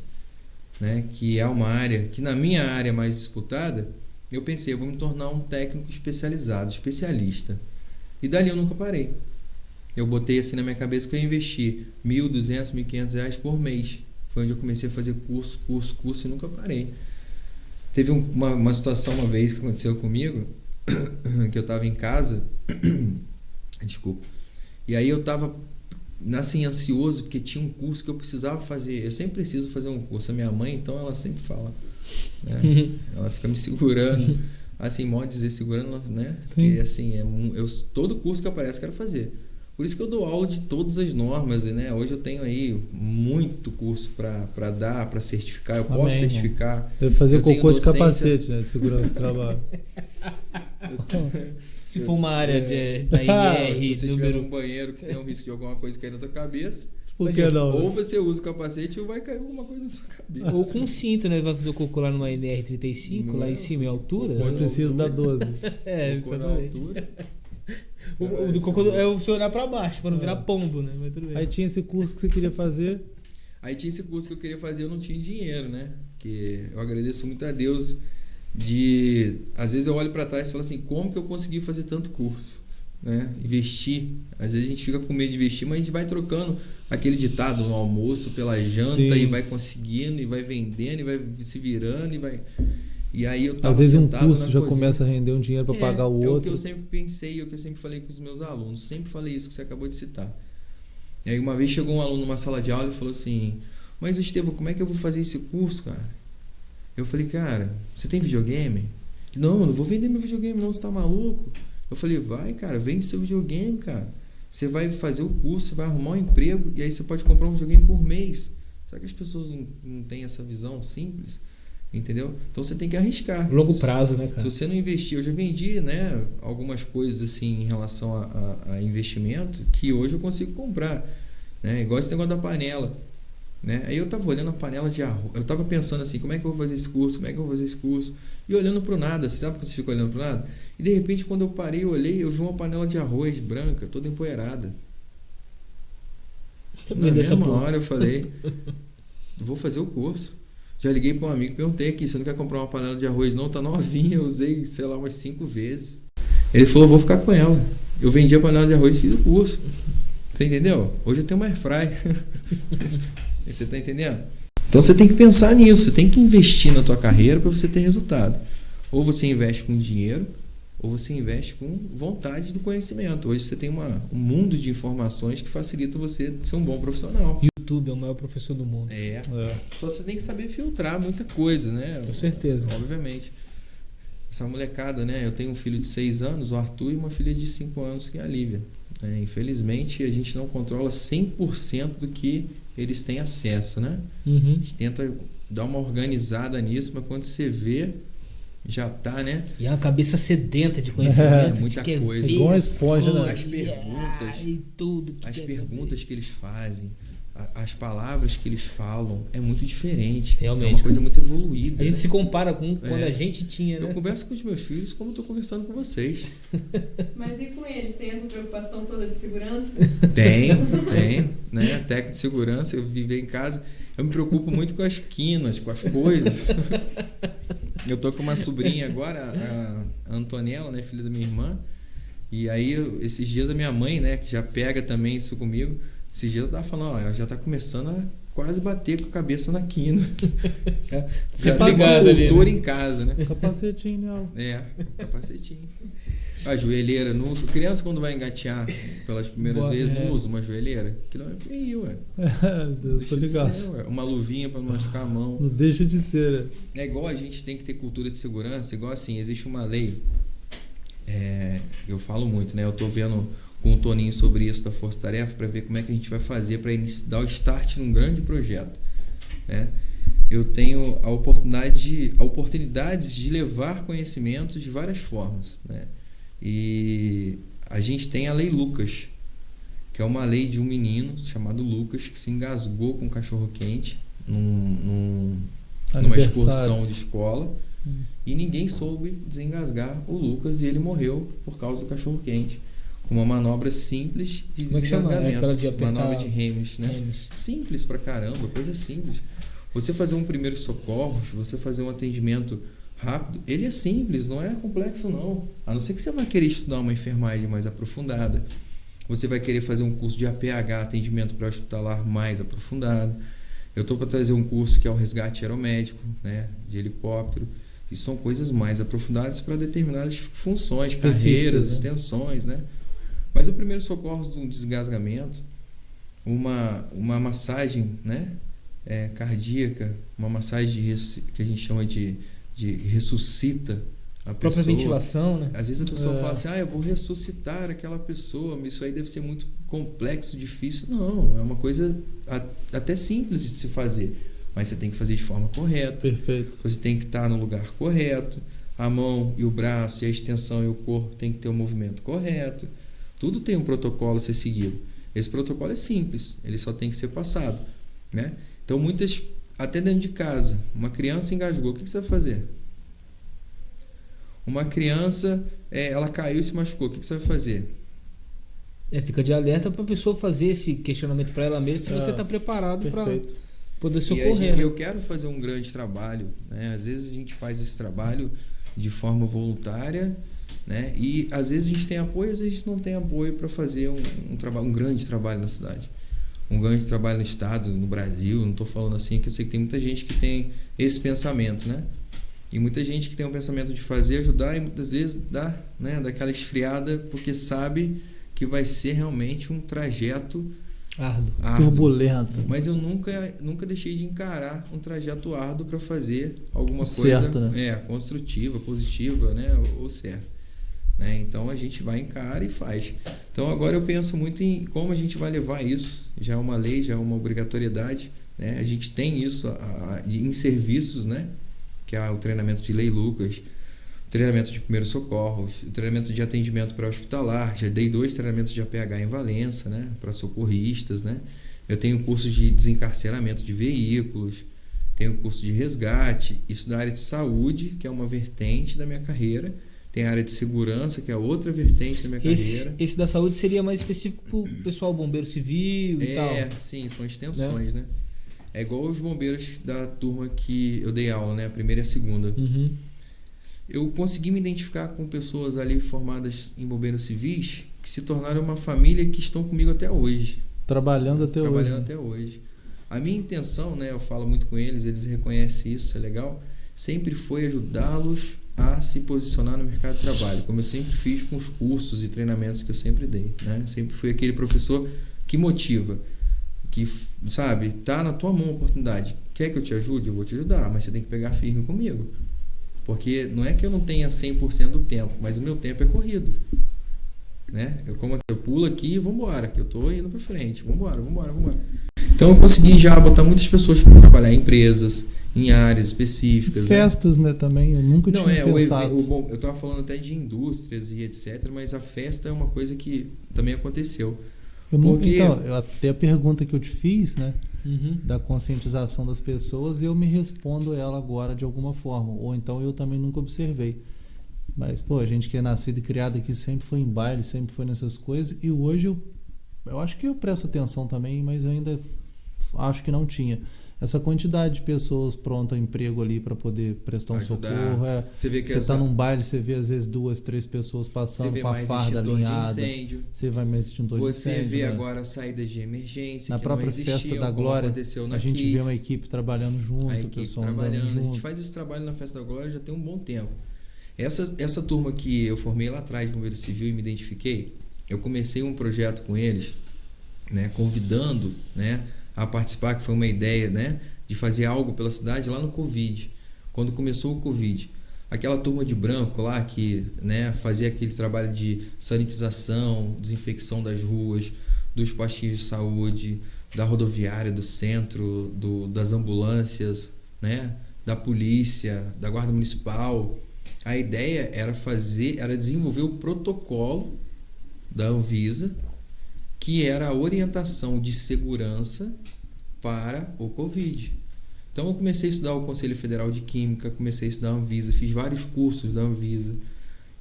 né? Que é uma área, que na minha área mais disputada, eu pensei, eu vou me tornar um técnico especializado, especialista. E dali eu nunca parei. eu botei assim na minha cabeça que eu ia investir R$1.200, R$1.500 por mês. Foi onde eu comecei a fazer curso e nunca parei. Teve uma situação uma vez que aconteceu comigo, que eu estava em casa, desculpa, e aí eu estava assim, ansioso, porque tinha um curso que eu precisava fazer. Eu sempre preciso fazer um curso. A minha mãe, então, ela sempre fala, né? Ela fica me segurando, assim, modo dizer, segurando, né? Porque, assim, todo curso que aparece eu quero fazer. Por isso que eu dou aula de todas as normas, né? Hoje eu tenho aí muito curso para dar, para certificar. Eu posso certificar. Deve fazer cocô de capacete, né? De segurança do trabalho. Se for uma área da NR, se você tiver um banheiro que tem um risco de alguma coisa cair na tua cabeça, por que não? Ou você usa o capacete ou vai cair alguma coisa na sua cabeça. Ou com cinto, né? Vai fazer o cocô lá numa NR35, lá em cima, em altura. Não precisa da 12. Exatamente. O do cocô é você olhar pra baixo, pra não virar pombo, né? Mas tudo bem. Aí tinha esse curso que você queria fazer. Aí tinha esse curso que eu queria fazer, eu não tinha dinheiro, né? Que eu agradeço muito a Deus às vezes eu olho para trás e falo assim, como que eu consegui fazer tanto curso, né? Investir. Às vezes a gente fica com medo de investir, mas a gente vai trocando aquele ditado no almoço pela janta. Sim. E vai conseguindo, e vai vendendo, e vai se virando, e aí eu tava às vezes um sentado curso já cozinha. Começa a render um dinheiro para pagar o outro. É o que eu sempre pensei, o que eu sempre falei com os meus alunos, sempre falei isso que você acabou de citar. E aí uma vez chegou um aluno numa sala de aula e falou assim, mas Estevão, como é que eu vou fazer esse curso, cara? Eu falei, cara, você tem videogame? Não, eu não vou vender meu videogame não, você tá maluco? Eu falei, vai, cara, vende seu videogame, cara. Você vai fazer o curso, você vai arrumar um emprego e aí você pode comprar um videogame por mês. Será que as pessoas não têm essa visão simples? Entendeu? Então você tem que arriscar. Longo prazo, né, cara? Se você não investir, eu já vendi, né, algumas coisas assim em relação a investimento que hoje eu consigo comprar, né? Igual esse negócio da panela, né? Aí eu tava olhando a panela de arroz, eu tava pensando assim, como é que eu vou fazer esse curso, e olhando pro nada, sabe que você fica olhando pro nada? E de repente quando eu parei, eu olhei, eu vi uma panela de arroz branca, toda empoeirada. Na mesma hora eu falei, vou fazer o curso. Já liguei para um amigo e perguntei aqui, você não quer comprar uma panela de arroz não? Tá novinha, eu usei, sei lá, umas 5 vezes. Ele falou, vou ficar com ela. Eu vendi a panela de arroz e fiz o curso. Você entendeu? Hoje eu tenho uma airfry. Você tá entendendo? Então você tem que pensar nisso, você tem que investir na tua carreira para você ter resultado. Ou você investe com dinheiro, ou você investe com vontade do conhecimento. Hoje você tem um mundo de informações que facilita você ser um bom profissional. YouTube é o maior professor do mundo. Só você tem que saber filtrar muita coisa, né? Com certeza. Obviamente. Essa molecada, né? Eu tenho um filho de 6 anos, o Arthur, e uma filha de 5 anos, que é a Lívia. Infelizmente, a gente não controla 100% do que eles têm acesso, né? Uhum. A gente tenta dar uma organizada nisso, mas quando você vê, já tá, né? E é uma cabeça sedenta de conhecimento. Muita coisa. Igual uma esponja, né? As perguntas, e tudo as perguntas que eles fazem, as palavras que eles falam, é muito diferente. Realmente. É uma coisa muito evoluída. A gente se compara com quando a gente tinha, né? Eu converso com os meus filhos como eu estou conversando com vocês. Mas e com eles? Tem essa preocupação toda de segurança? Tenho, né? Técnico de segurança, eu vivo em casa. Eu me preocupo muito com as quinas, com as coisas. Eu tô com uma sobrinha agora, a Antonella, né, filha da minha irmã. E aí, esses dias a minha mãe, né, que já pega também isso comigo, esses dias eu tava falando, ela já tá começando a quase bater com a cabeça na quina. Já tem uma cultura em casa, né? Capacetinho nela. Capacetinho. A joelheira, não uso. Criança quando vai engatear pelas primeiras vezes, não usa uma joelheira. Aquilo é feio, ué. Eu tô ligado. Ser, uma luvinha pra não machucar a mão. Não deixa de ser, né? É igual a gente tem que ter cultura de segurança, igual assim, existe uma lei. Eu falo muito, né? Eu tô vendo com o Toninho sobre isso da Força Tarefa para ver como é que a gente vai fazer para dar o start num grande projeto, né? Eu tenho oportunidades de levar conhecimentos de várias formas, né? E a gente tem a Lei Lucas, que é uma lei de um menino chamado Lucas que se engasgou com um cachorro-quente numa excursão de escola e ninguém soube desengasgar o Lucas e ele morreu por causa do cachorro-quente. Com uma manobra simples de desengasgamento. Aquela de apertar... Manobra de Heimlich, né? Simples pra caramba, coisa simples. Você fazer um primeiro socorro, você fazer um atendimento rápido, ele é simples, não é complexo não. A não ser que você vai querer estudar uma enfermagem mais aprofundada. Você vai querer fazer um curso de APH, atendimento pré-hospitalar mais aprofundado. Eu estou para trazer um curso que é o resgate aeromédico, né, de helicóptero. Isso são coisas mais aprofundadas para determinadas funções, carreiras, extensões, né? Mas o primeiro socorro de um desgasgamento, uma massagem, né, cardíaca, uma massagem que a gente chama de ressuscita a pessoa. Própria ventilação, né? Às vezes a pessoa fala assim, eu vou ressuscitar aquela pessoa, isso aí deve ser muito complexo, difícil. Não, é uma coisa até simples de se fazer, mas você tem que fazer de forma correta. Perfeito. Você tem que estar no lugar correto, a mão e o braço e a extensão e o corpo tem que ter o movimento correto. Tudo tem um protocolo a ser seguido. Esse protocolo é simples, ele só tem que ser passado, né? Então muitas, até dentro de casa, uma criança engasgou, o que você vai fazer? Uma criança, ela caiu e se machucou, o que você vai fazer? Fica de alerta para a pessoa fazer esse questionamento para ela mesma, se você está preparado para poder socorrer. E eu quero fazer um grande trabalho, né? Às vezes a gente faz esse trabalho de forma voluntária, né? E às vezes a gente tem apoio, às vezes a gente não tem apoio para fazer um grande trabalho na cidade. Um grande trabalho no estado, no Brasil. Não estou falando assim, que eu sei que tem muita gente que tem esse pensamento, né? E muita gente que tem um pensamento de fazer, ajudar, e muitas vezes dá, né, daquela esfriada, porque sabe que vai ser realmente um trajeto árduo. Turbulento. Mas eu nunca deixei de encarar um trajeto árduo para fazer alguma certo, coisa, né? Construtiva, positiva, né, ou certo. Né? Então a gente vai, encara e faz. Então agora eu penso muito em como a gente vai levar isso. Já é uma lei, já é uma obrigatoriedade, né? A gente tem isso em serviços, né? Que é o treinamento de Lei Lucas, o treinamento de primeiros socorros, o treinamento de atendimento pré-hospitalar. Já dei 2 treinamentos de APH em Valença, né? Para socorristas, né? Eu tenho curso de desencarceramento de veículos, tenho curso de resgate, isso da área de saúde, que é uma vertente da minha carreira. Tem a área de segurança, que é outra vertente da minha carreira. Esse da saúde seria mais específico para o pessoal bombeiro civil e tal? Sim, são extensões, né? É igual os bombeiros da turma que eu dei aula, né? A primeira e a segunda. Uhum. Eu consegui me identificar com pessoas ali formadas em bombeiros civis que se tornaram uma família que estão comigo até hoje. Trabalhando até hoje. A minha intenção, né? Eu falo muito com eles reconhecem isso, é legal. Sempre foi ajudá-los a se posicionar no mercado de trabalho, como eu sempre fiz com os cursos e treinamentos que eu sempre dei, né? Sempre fui aquele professor que motiva, que, sabe, tá na tua mão a oportunidade. Quer que eu te ajude? Eu vou te ajudar, mas você tem que pegar firme comigo. Porque não é que eu não tenha 100% do tempo, mas o meu tempo é corrido, né? Eu pulo aqui e vambora, que eu tô indo para frente. Vambora. Então eu consegui já botar muitas pessoas para trabalhar em empresas, em áreas específicas. Festas, né, também. Eu nunca tinha pensado. Eu estava falando até de indústrias e etc, mas a festa é uma coisa que também aconteceu. Então, até a pergunta que eu te fiz, né, uhum, da conscientização das pessoas, eu me respondo ela agora de alguma forma. Ou então eu também nunca observei. Mas, a gente que é nascido e criado aqui sempre foi em baile, sempre foi nessas coisas. E hoje eu acho que eu presto atenção também, mas eu ainda acho que não tinha. Essa quantidade de pessoas prontas a emprego ali para poder prestar um socorro. Você vê que você está num baile, você vê às vezes 2, 3 pessoas passando com a farda alinhada. Você vai mais extintor de incêndio. Você vê agora saídas de emergência. Na própria Festa da Glória, a gente vê uma equipe trabalhando junto, o pessoal andando junto. A gente faz esse trabalho na Festa da Glória já tem um bom tempo. Essa turma que eu formei lá atrás no Bombeiro Civil e me identifiquei, eu comecei um projeto com eles, né, convidando, né, a participar, que foi uma ideia, né, de fazer algo pela cidade lá no Covid. Quando começou o Covid, aquela turma de branco lá que, né, fazia aquele trabalho de sanitização, desinfecção das ruas, dos postinhos de saúde, da rodoviária, do centro, das ambulâncias, né, da polícia, da guarda municipal. A ideia era desenvolver o protocolo da Anvisa, que era a orientação de segurança para o Covid. Então eu comecei a estudar o Conselho Federal de Química, comecei a estudar a Anvisa, fiz vários cursos da Anvisa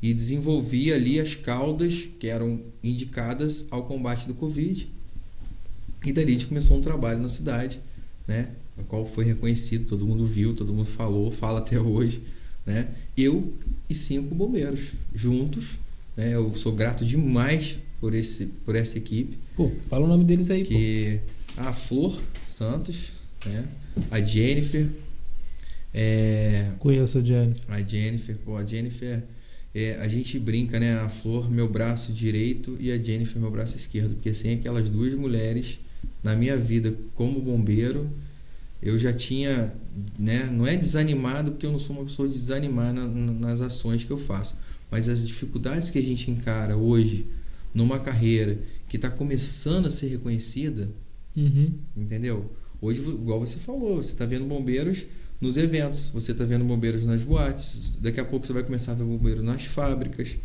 e desenvolvi ali as caudas que eram indicadas ao combate do Covid. E dali a gente começou um trabalho na cidade, né, o qual foi reconhecido, todo mundo viu, todo mundo falou, fala até hoje, né? Eu e 5 bombeiros juntos, né? Eu sou grato demais por essa equipe. Pô, fala o nome deles aí, que a Flor Santos, né? A Jennifer. Conheço a Jennifer. A Jennifer, a gente brinca, né? A Flor, meu braço direito, e a Jennifer, meu braço esquerdo. Porque sem aquelas duas mulheres na minha vida como bombeiro, eu já tinha, né? Não é desanimado, porque eu não sou uma pessoa de desanimar nas ações que eu faço. Mas as dificuldades que a gente encara hoje numa carreira que está começando a ser reconhecida, entendeu? Hoje, igual você falou, você está vendo bombeiros nos eventos, você está vendo bombeiros nas boates, daqui a pouco você vai começar a ver bombeiro nas fábricas,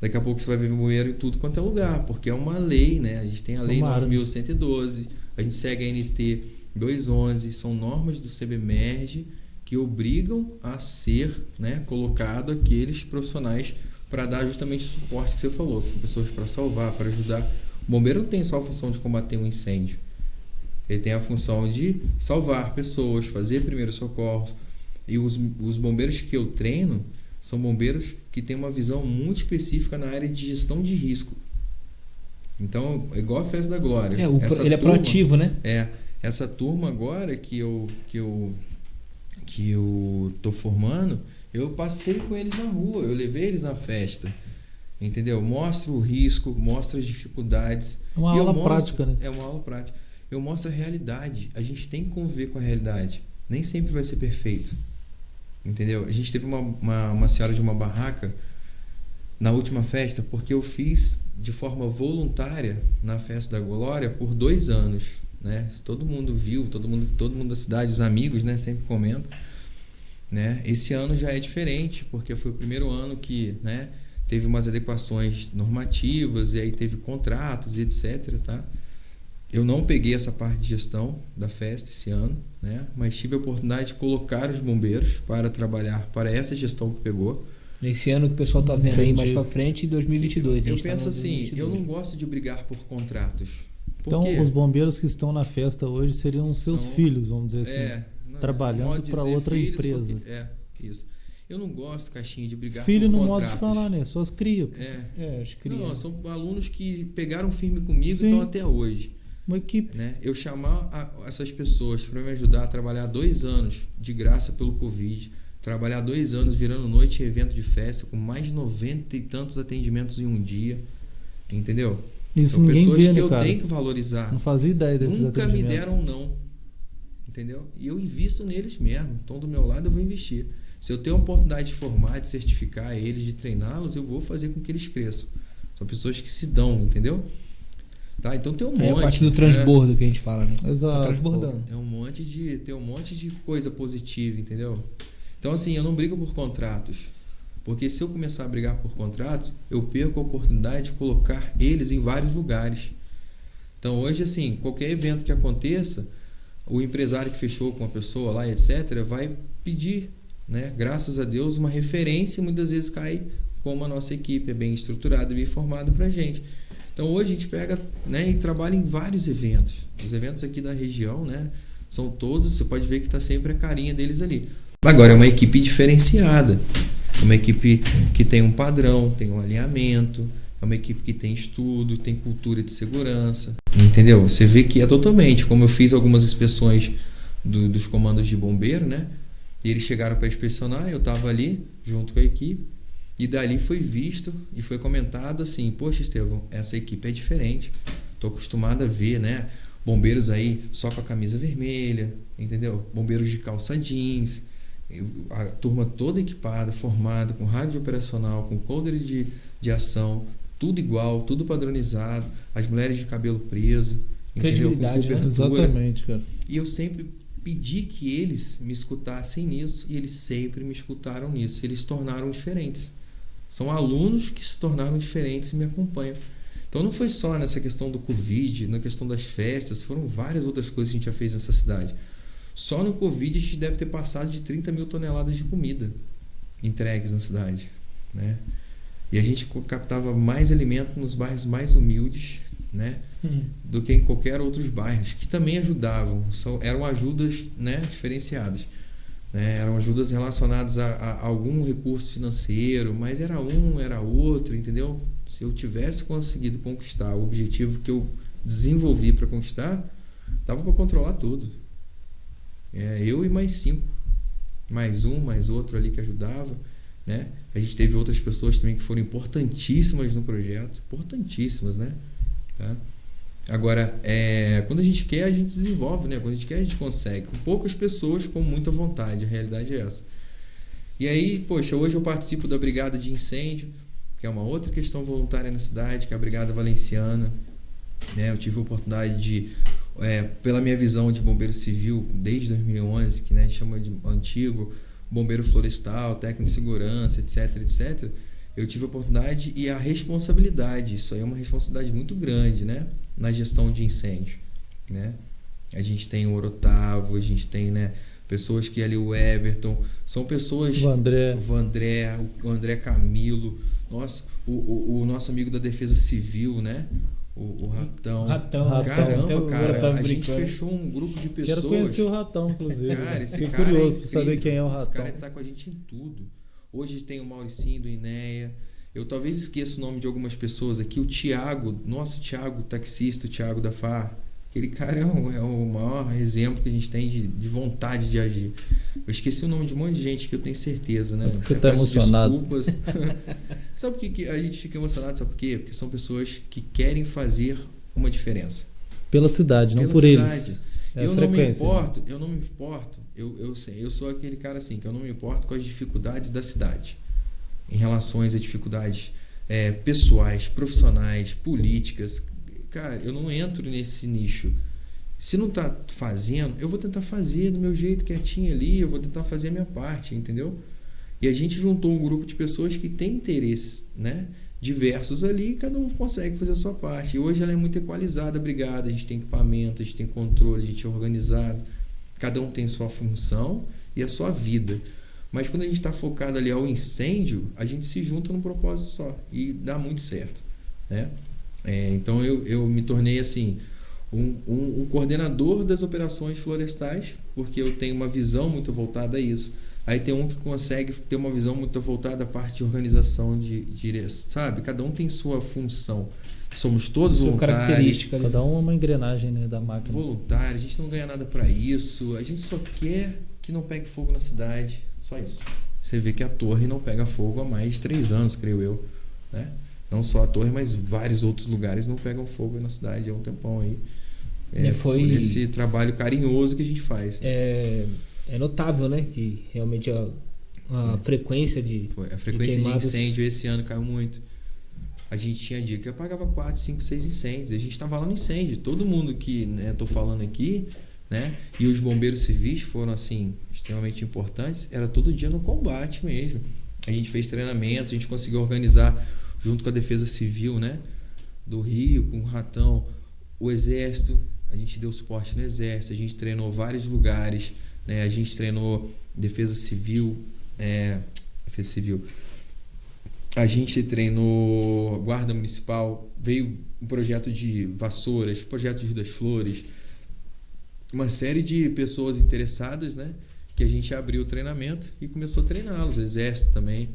daqui a pouco você vai ver bombeiro em tudo quanto é lugar, porque é uma lei, né? A gente tem a lei 9.112, a gente segue a NT 211, são normas do CBMERG que obrigam a ser, né, colocado aqueles profissionais para dar justamente o suporte que você falou, que são pessoas para salvar, para ajudar. O bombeiro não tem só a função de combater um incêndio, ele tem a função de salvar pessoas, fazer primeiros socorros. E os bombeiros que eu treino são bombeiros que têm uma visão muito específica na área de gestão de risco. Então, é igual a Festa da Glória. Ele é proativo, né? Essa turma agora que eu tô formando, eu passei com eles na rua, eu levei eles na festa, entendeu? Mostro o risco, mostro as dificuldades. É uma aula prática, né? É uma aula prática. Eu mostro a realidade. A gente tem que conviver com a realidade. Nem sempre vai ser perfeito, entendeu? A gente teve uma senhora de uma barraca na última festa, porque eu fiz de forma voluntária na Festa da Glória por 2 anos, né? Todo mundo viu, todo mundo da cidade, os amigos, né, sempre comentam, né? Esse ano já é diferente, porque foi o primeiro ano que, né, teve umas adequações normativas e aí teve contratos e etc, tá? Eu não peguei essa parte de gestão da festa esse ano, né? Mas tive a oportunidade de colocar os bombeiros para trabalhar para essa gestão que pegou. Esse ano que o pessoal tá vendo aí mais para frente, em 2022. Eu penso assim, eu não gosto de brigar por contratos. Então, os bombeiros que estão na festa hoje seriam seus filhos, vamos dizer assim, trabalhando para outra empresa. Isso. Eu não gosto, Caixinha, de brigar filho por no contratos. modo de falar, né? Só as cria. As crias. Não, são alunos que pegaram firme comigo e estão até hoje. Uma equipe. Né? Eu chamar essas pessoas para me ajudar a trabalhar 2 anos de graça pelo Covid, trabalhar 2 anos virando noite e evento de festa, com mais de 90 e tantos atendimentos em um dia, entendeu? Isso são ninguém pessoas vê, que né, eu cara? tenho que valorizar. Não fazia ideia desses Nunca atendimentos. me deram não, entendeu? E eu invisto neles mesmo. Então, do meu lado, eu vou investir. Se eu tenho a oportunidade de formar, de certificar eles, de treiná-los, eu vou fazer com que eles cresçam. São pessoas que se dão, entendeu? Tá, então tem um monte. É a parte do transbordo que a gente fala, né? Exato. Tá transbordando. Tem um monte de coisa positiva, entendeu? Então, assim, eu não brigo por contratos. Porque se eu começar a brigar por contratos, eu perco a oportunidade de colocar eles em vários lugares. Então, hoje, assim, qualquer evento que aconteça, o empresário que fechou com a pessoa lá, etc., vai pedir, né? Graças a Deus, uma referência, e muitas vezes cai como a nossa equipe é bem estruturada e bem formada pra gente. Então hoje a gente pega, né, e trabalha em vários eventos. Os eventos aqui da região, né, são todos, você pode ver que está sempre a carinha deles ali. Agora é uma equipe diferenciada, uma equipe que tem um padrão, tem um alinhamento, é uma equipe que tem estudo, tem cultura de segurança, entendeu? Você vê que é totalmente, como eu fiz algumas inspeções dos comandos de bombeiro, né, e eles chegaram para inspecionar, eu estava ali junto com a equipe. E dali foi visto e foi comentado assim, poxa, Estevão, essa equipe é diferente. Estou acostumado a ver, né, bombeiros aí só com a camisa vermelha, entendeu? Bombeiros de calça jeans, a turma toda equipada, formada, com rádio operacional, com coder de ação, tudo igual, tudo padronizado, as mulheres de cabelo preso, credibilidade, entendeu? né? Exatamente, cara. E eu sempre pedi que eles me escutassem nisso e eles sempre me escutaram nisso. Eles se tornaram diferentes. São alunos que se tornaram diferentes e me acompanham. Então não foi só nessa questão do Covid, na questão das festas, foram várias outras coisas que a gente já fez nessa cidade. Só no Covid a gente deve ter passado de 30 mil toneladas de comida entregues na cidade, né? E a gente captava mais alimento nos bairros mais humildes, né, do que em qualquer outros bairros, que também ajudavam. Eram ajudas, né, diferenciadas. né? Eram ajudas relacionadas a algum recurso financeiro, mas era outro, entendeu? Se eu tivesse conseguido conquistar o objetivo que eu desenvolvi para conquistar, dava para controlar tudo. Eu e mais 5, mais um, mais outro ali que ajudava, né? A gente teve outras pessoas também que foram importantíssimas no projeto, importantíssimas, né? Tá? Agora, quando a gente quer, a gente desenvolve, né? Quando a gente quer, a gente consegue. Com poucas pessoas, com muita vontade. A realidade é essa. E aí, poxa, hoje eu participo da Brigada de Incêndio, que é uma outra questão voluntária na cidade, que é a Brigada Valenciana. Né? Eu tive a oportunidade de, pela minha visão de bombeiro civil, desde 2011, que, né, chama de antigo, bombeiro florestal, técnico de segurança, etc, etc. Eu tive a oportunidade e a responsabilidade, isso aí é uma responsabilidade muito grande, né, na gestão de incêndio, né? A gente tem o Orotavo, a gente tem, né, pessoas que ali, o Everton, são pessoas... O André, o André Camilo, nossa, o nosso amigo da Defesa Civil, né? O Ratão. Caramba, cara, a gente fechou um grupo de pessoas. Quero conhecer o Ratão, inclusive. Cara, esse Fiquei cara curioso é para saber quem é o Esse cara Ratão. tá com a gente em tudo. Hoje tem o Mauricinho do INEA. Eu talvez esqueça o nome de algumas pessoas aqui. O Thiago, nosso Thiago, taxista, o Thiago da FAR. Aquele cara é o maior exemplo que a gente tem de vontade de agir. Eu esqueci o nome de um monte de gente que eu tenho certeza, né? Você tá emocionado. Desculpas. Sabe por que a gente fica emocionado? Sabe por quê? Porque são pessoas que querem fazer uma diferença. Pela cidade, não Pela por cidade. eles. Eu não me importo. Eu sou aquele cara assim, que eu não me importo com as dificuldades da cidade. Em relação às dificuldades pessoais, profissionais, políticas. Cara, eu não entro nesse nicho. Se não tá fazendo, eu vou tentar fazer do meu jeito quietinho ali, eu vou tentar fazer a minha parte, entendeu? E a gente juntou um grupo de pessoas que tem interesses, né, diversos ali, e cada um consegue fazer a sua parte. E hoje ela é muito equalizada, a brigada, a gente tem equipamento, a gente tem controle, a gente é organizado, cada um tem sua função e a sua vida. Mas quando a gente está focado ali ao incêndio, a gente se junta num propósito só e dá muito certo, né? Então eu me tornei assim um coordenador das operações florestais, porque eu tenho uma visão muito voltada a isso. Aí tem um que consegue ter uma visão muito voltada à parte de organização, sabe? Cada um tem sua função. Somos todos voluntários. Cada um é uma engrenagem, né, da máquina. Voluntário, a gente não ganha nada para isso. A gente só quer que não pegue fogo na cidade. Só isso. Você vê que a torre não pega fogo há mais de 3 anos, creio eu, né? Não só a torre, mas vários outros lugares não pegam fogo na cidade há um tempão aí. Por esse trabalho carinhoso que a gente faz. É notável, né? Que realmente a frequência de incêndio esse ano caiu muito. A gente tinha dia que apagava 4, 5, 6 incêndios. A gente estava lá no incêndio. Todo mundo que estou falando aqui, né? E os bombeiros civis foram assim extremamente importantes. Era todo dia no combate mesmo. A gente fez treinamento, a gente conseguiu organizar junto com a Defesa Civil, né, do Rio, com o Ratão, o Exército. A gente deu suporte no Exército, a gente treinou vários lugares, né, a gente treinou Defesa Civil, a gente treinou Guarda Municipal, veio um projeto de Vassouras, projeto de Rio das Flores, uma série de pessoas interessadas, né, que a gente abriu o treinamento e começou a treiná-los, o Exército também.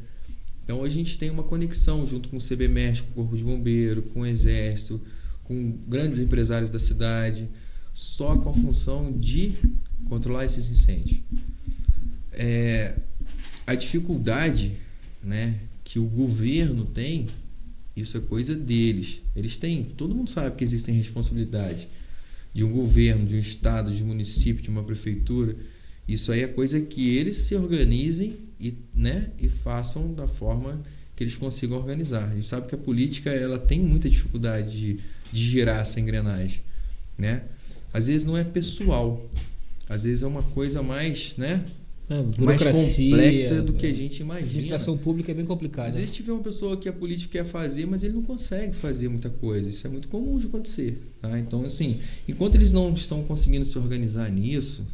Então hoje a gente tem uma conexão junto com o CBMERS, com o Corpo de Bombeiro, com o Exército, com grandes empresários da cidade, só com a função de controlar esses incêndios. A dificuldade, né, que o governo tem, isso é coisa deles. Eles têm, todo mundo sabe que existem responsabilidades de um governo, de um estado, de um município, de uma prefeitura. Isso aí é coisa que eles se organizem e façam da forma que eles consigam organizar. A gente sabe que a política ela tem muita dificuldade de girar essa engrenagem, né? Às vezes não é pessoal, às vezes é uma coisa mais, né? Mais complexa do que a gente imagina. A administração pública é bem complicada. Às vezes tiver uma pessoa que a política quer fazer, mas ele não consegue fazer muita coisa. Isso é muito comum de acontecer, tá? Então, assim, enquanto eles não estão conseguindo se organizar nisso,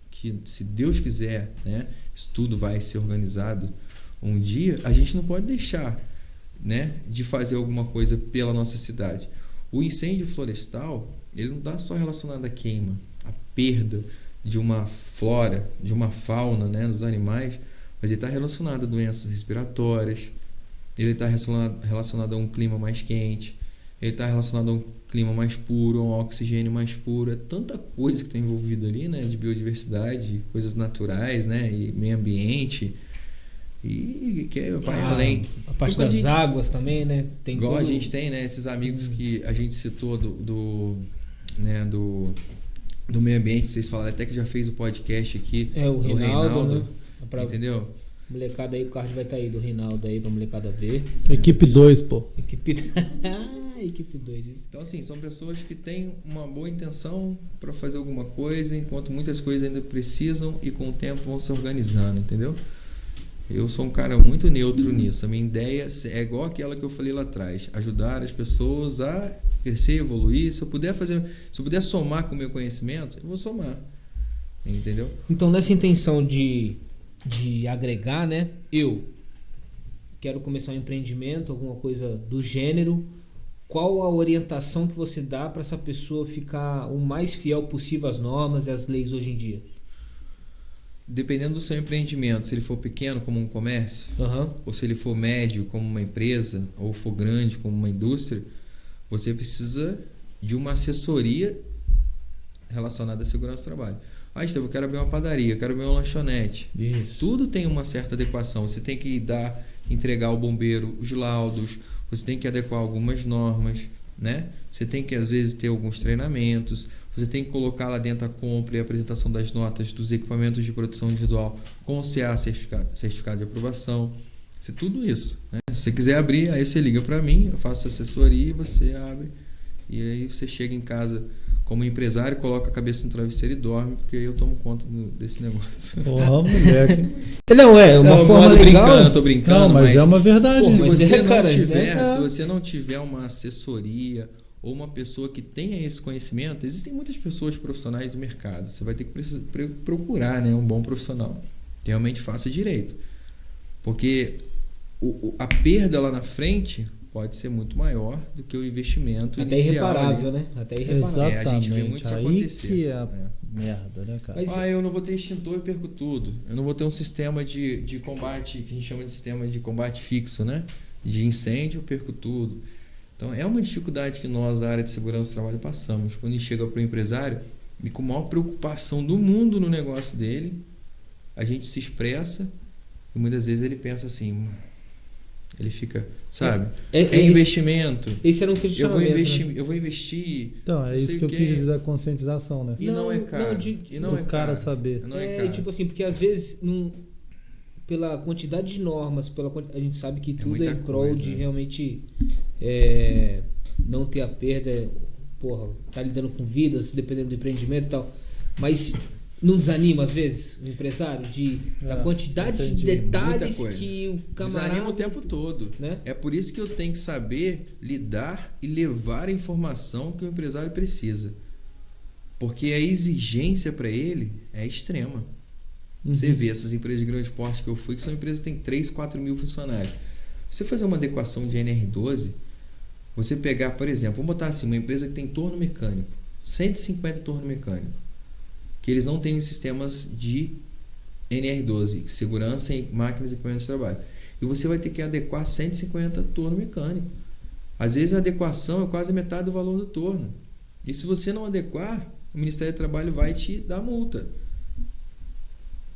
que se Deus quiser, né, isso tudo vai ser organizado um dia, a gente não pode deixar, né, de fazer alguma coisa pela nossa cidade. O incêndio florestal, ele não está só relacionado à queima, à perda de uma flora, de uma fauna, né, dos animais, mas ele está relacionado a doenças respiratórias, ele está relacionado a um clima mais quente, ele está relacionado a um clima mais puro, a um oxigênio mais puro. É tanta coisa que está envolvida ali, né, de biodiversidade, coisas naturais, né, e meio ambiente, e que vai além. A parte das águas também, né? Tem igual a gente tem, né, esses amigos que a gente citou do meio ambiente, vocês falaram até que já fez o podcast aqui. O Reinaldo, né? Entendeu? Molecada aí, o card vai estar aí do Reinaldo aí pra molecada ver. Equipe 2, pô. Equipe 2. Então, assim, são pessoas que têm uma boa intenção para fazer alguma coisa, enquanto muitas coisas ainda precisam e com o tempo vão se organizando, entendeu? Eu sou um cara muito neutro nisso. A minha ideia é igual aquela que eu falei lá atrás: ajudar as pessoas a crescer, evoluir. Se eu puder somar com o meu conhecimento, eu vou somar. Entendeu? Então, nessa intenção de agregar, né? Eu quero começar um empreendimento, alguma coisa do gênero. Qual a orientação que você dá para essa pessoa ficar o mais fiel possível às normas e às leis hoje em dia? Dependendo do seu empreendimento, se ele for pequeno como um comércio, ou se ele for médio como uma empresa, ou for grande como uma indústria, você precisa de uma assessoria relacionada à segurança do trabalho. Estevam, eu quero abrir uma padaria, eu quero abrir uma lanchonete. Isso. Tudo tem uma certa adequação. Você tem que entregar ao bombeiro os laudos, você tem que adequar algumas normas, né? Você tem que, às vezes, ter alguns treinamentos, você tem que colocar lá dentro a compra e a apresentação das notas dos equipamentos de produção individual com o CA, certificado de aprovação. Tudo isso, né? Se você quiser abrir, aí você liga para mim, eu faço assessoria e você abre. E aí você chega em casa como empresário, coloca a cabeça no travesseiro e dorme, porque aí eu tomo conta desse negócio. Porra, moleque. Não, é uma forma legal. Eu tô brincando, não, mas é uma verdade. Pô, se você não tiver uma assessoria ou uma pessoa que tenha esse conhecimento, existem muitas pessoas profissionais do mercado. Você vai ter que procurar, né, um bom profissional que realmente faça direito. Porque a perda lá na frente pode ser muito maior do que o investimento até inicial. Irreparável, né? Até irreparável. Exatamente. A gente vê muito isso acontecer. Aí que é merda, né, cara? Eu não vou ter extintor e perco tudo. Eu não vou ter um sistema de combate, que a gente chama de sistema de combate fixo, né? De incêndio, eu perco tudo. Então, é uma dificuldade que nós, da área de segurança do trabalho, passamos. Quando a gente chega para o empresário, e com a maior preocupação do mundo no negócio dele, a gente se expressa e muitas vezes ele pensa assim... Ele fica, sabe? É investimento. Esse era um questionamento. Eu vou investir. Então, é isso que eu quis dizer da conscientização, né? E não é caro. Do cara saber. Não é caro. Tipo assim, porque às vezes, pela quantidade de normas, a gente sabe que tudo é em prol de realmente não ter a perda. Porra, tá lidando com vidas, dependendo do empreendimento e tal. Mas não desanima às vezes o empresário da quantidade de detalhes que o camarada... Desanima o tempo todo, né? É por isso que eu tenho que saber lidar e levar a informação que o empresário precisa, porque a exigência para ele é extrema. Você vê essas empresas de grande porte que eu fui, que são empresas que têm 3, 4 mil funcionários. Você fazer uma adequação de NR12, você pegar, por exemplo, vamos botar assim, uma empresa que tem torno mecânico, 150 torno mecânico, que eles não têm sistemas de NR12, segurança em máquinas e equipamentos de trabalho. E você vai ter que adequar 150 torno mecânico. Às vezes a adequação é quase metade do valor do torno. E se você não adequar, o Ministério do Trabalho vai te dar multa.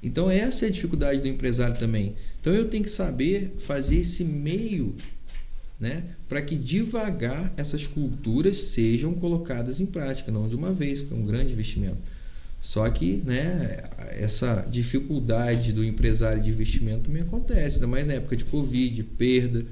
Então essa é a dificuldade do empresário também. Então eu tenho que saber fazer esse meio, né, para que devagar essas culturas sejam colocadas em prática, não de uma vez, porque é um grande investimento. Só que, né, essa dificuldade do empresário de investimento também acontece, ainda mais na época de Covid, perda,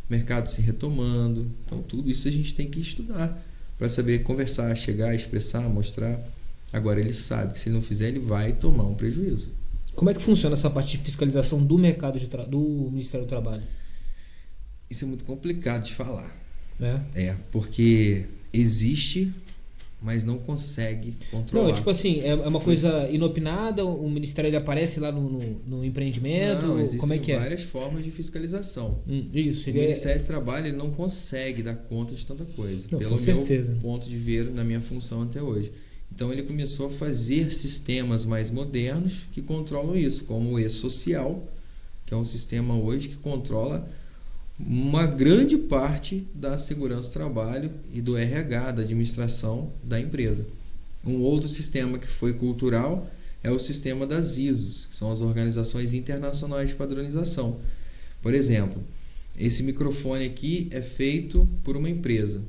mercado se retomando. Então, tudo isso a gente tem que estudar para saber conversar, chegar, expressar, mostrar. Agora, ele sabe que se ele não fizer, ele vai tomar um prejuízo. Como é que funciona essa parte de fiscalização do mercado do Ministério do Trabalho? Isso é muito complicado de falar. Porque existe... mas não consegue controlar. Não, tipo assim, é uma coisa inopinada, o Ministério ele aparece lá no empreendimento, não, existem como é que várias formas de fiscalização. Isso. O Ministério do Trabalho ele não consegue dar conta de tanta coisa, não, pelo meu ponto de ver na minha função até hoje. Então ele começou a fazer sistemas mais modernos que controlam isso, como o E-Social, que é um sistema hoje que controla uma grande parte da segurança do trabalho e do RH, da administração da empresa. Um outro sistema que foi cultural é o sistema das ISOs, que são as organizações internacionais de padronização. Por exemplo, esse microfone aqui é feito por uma empresa.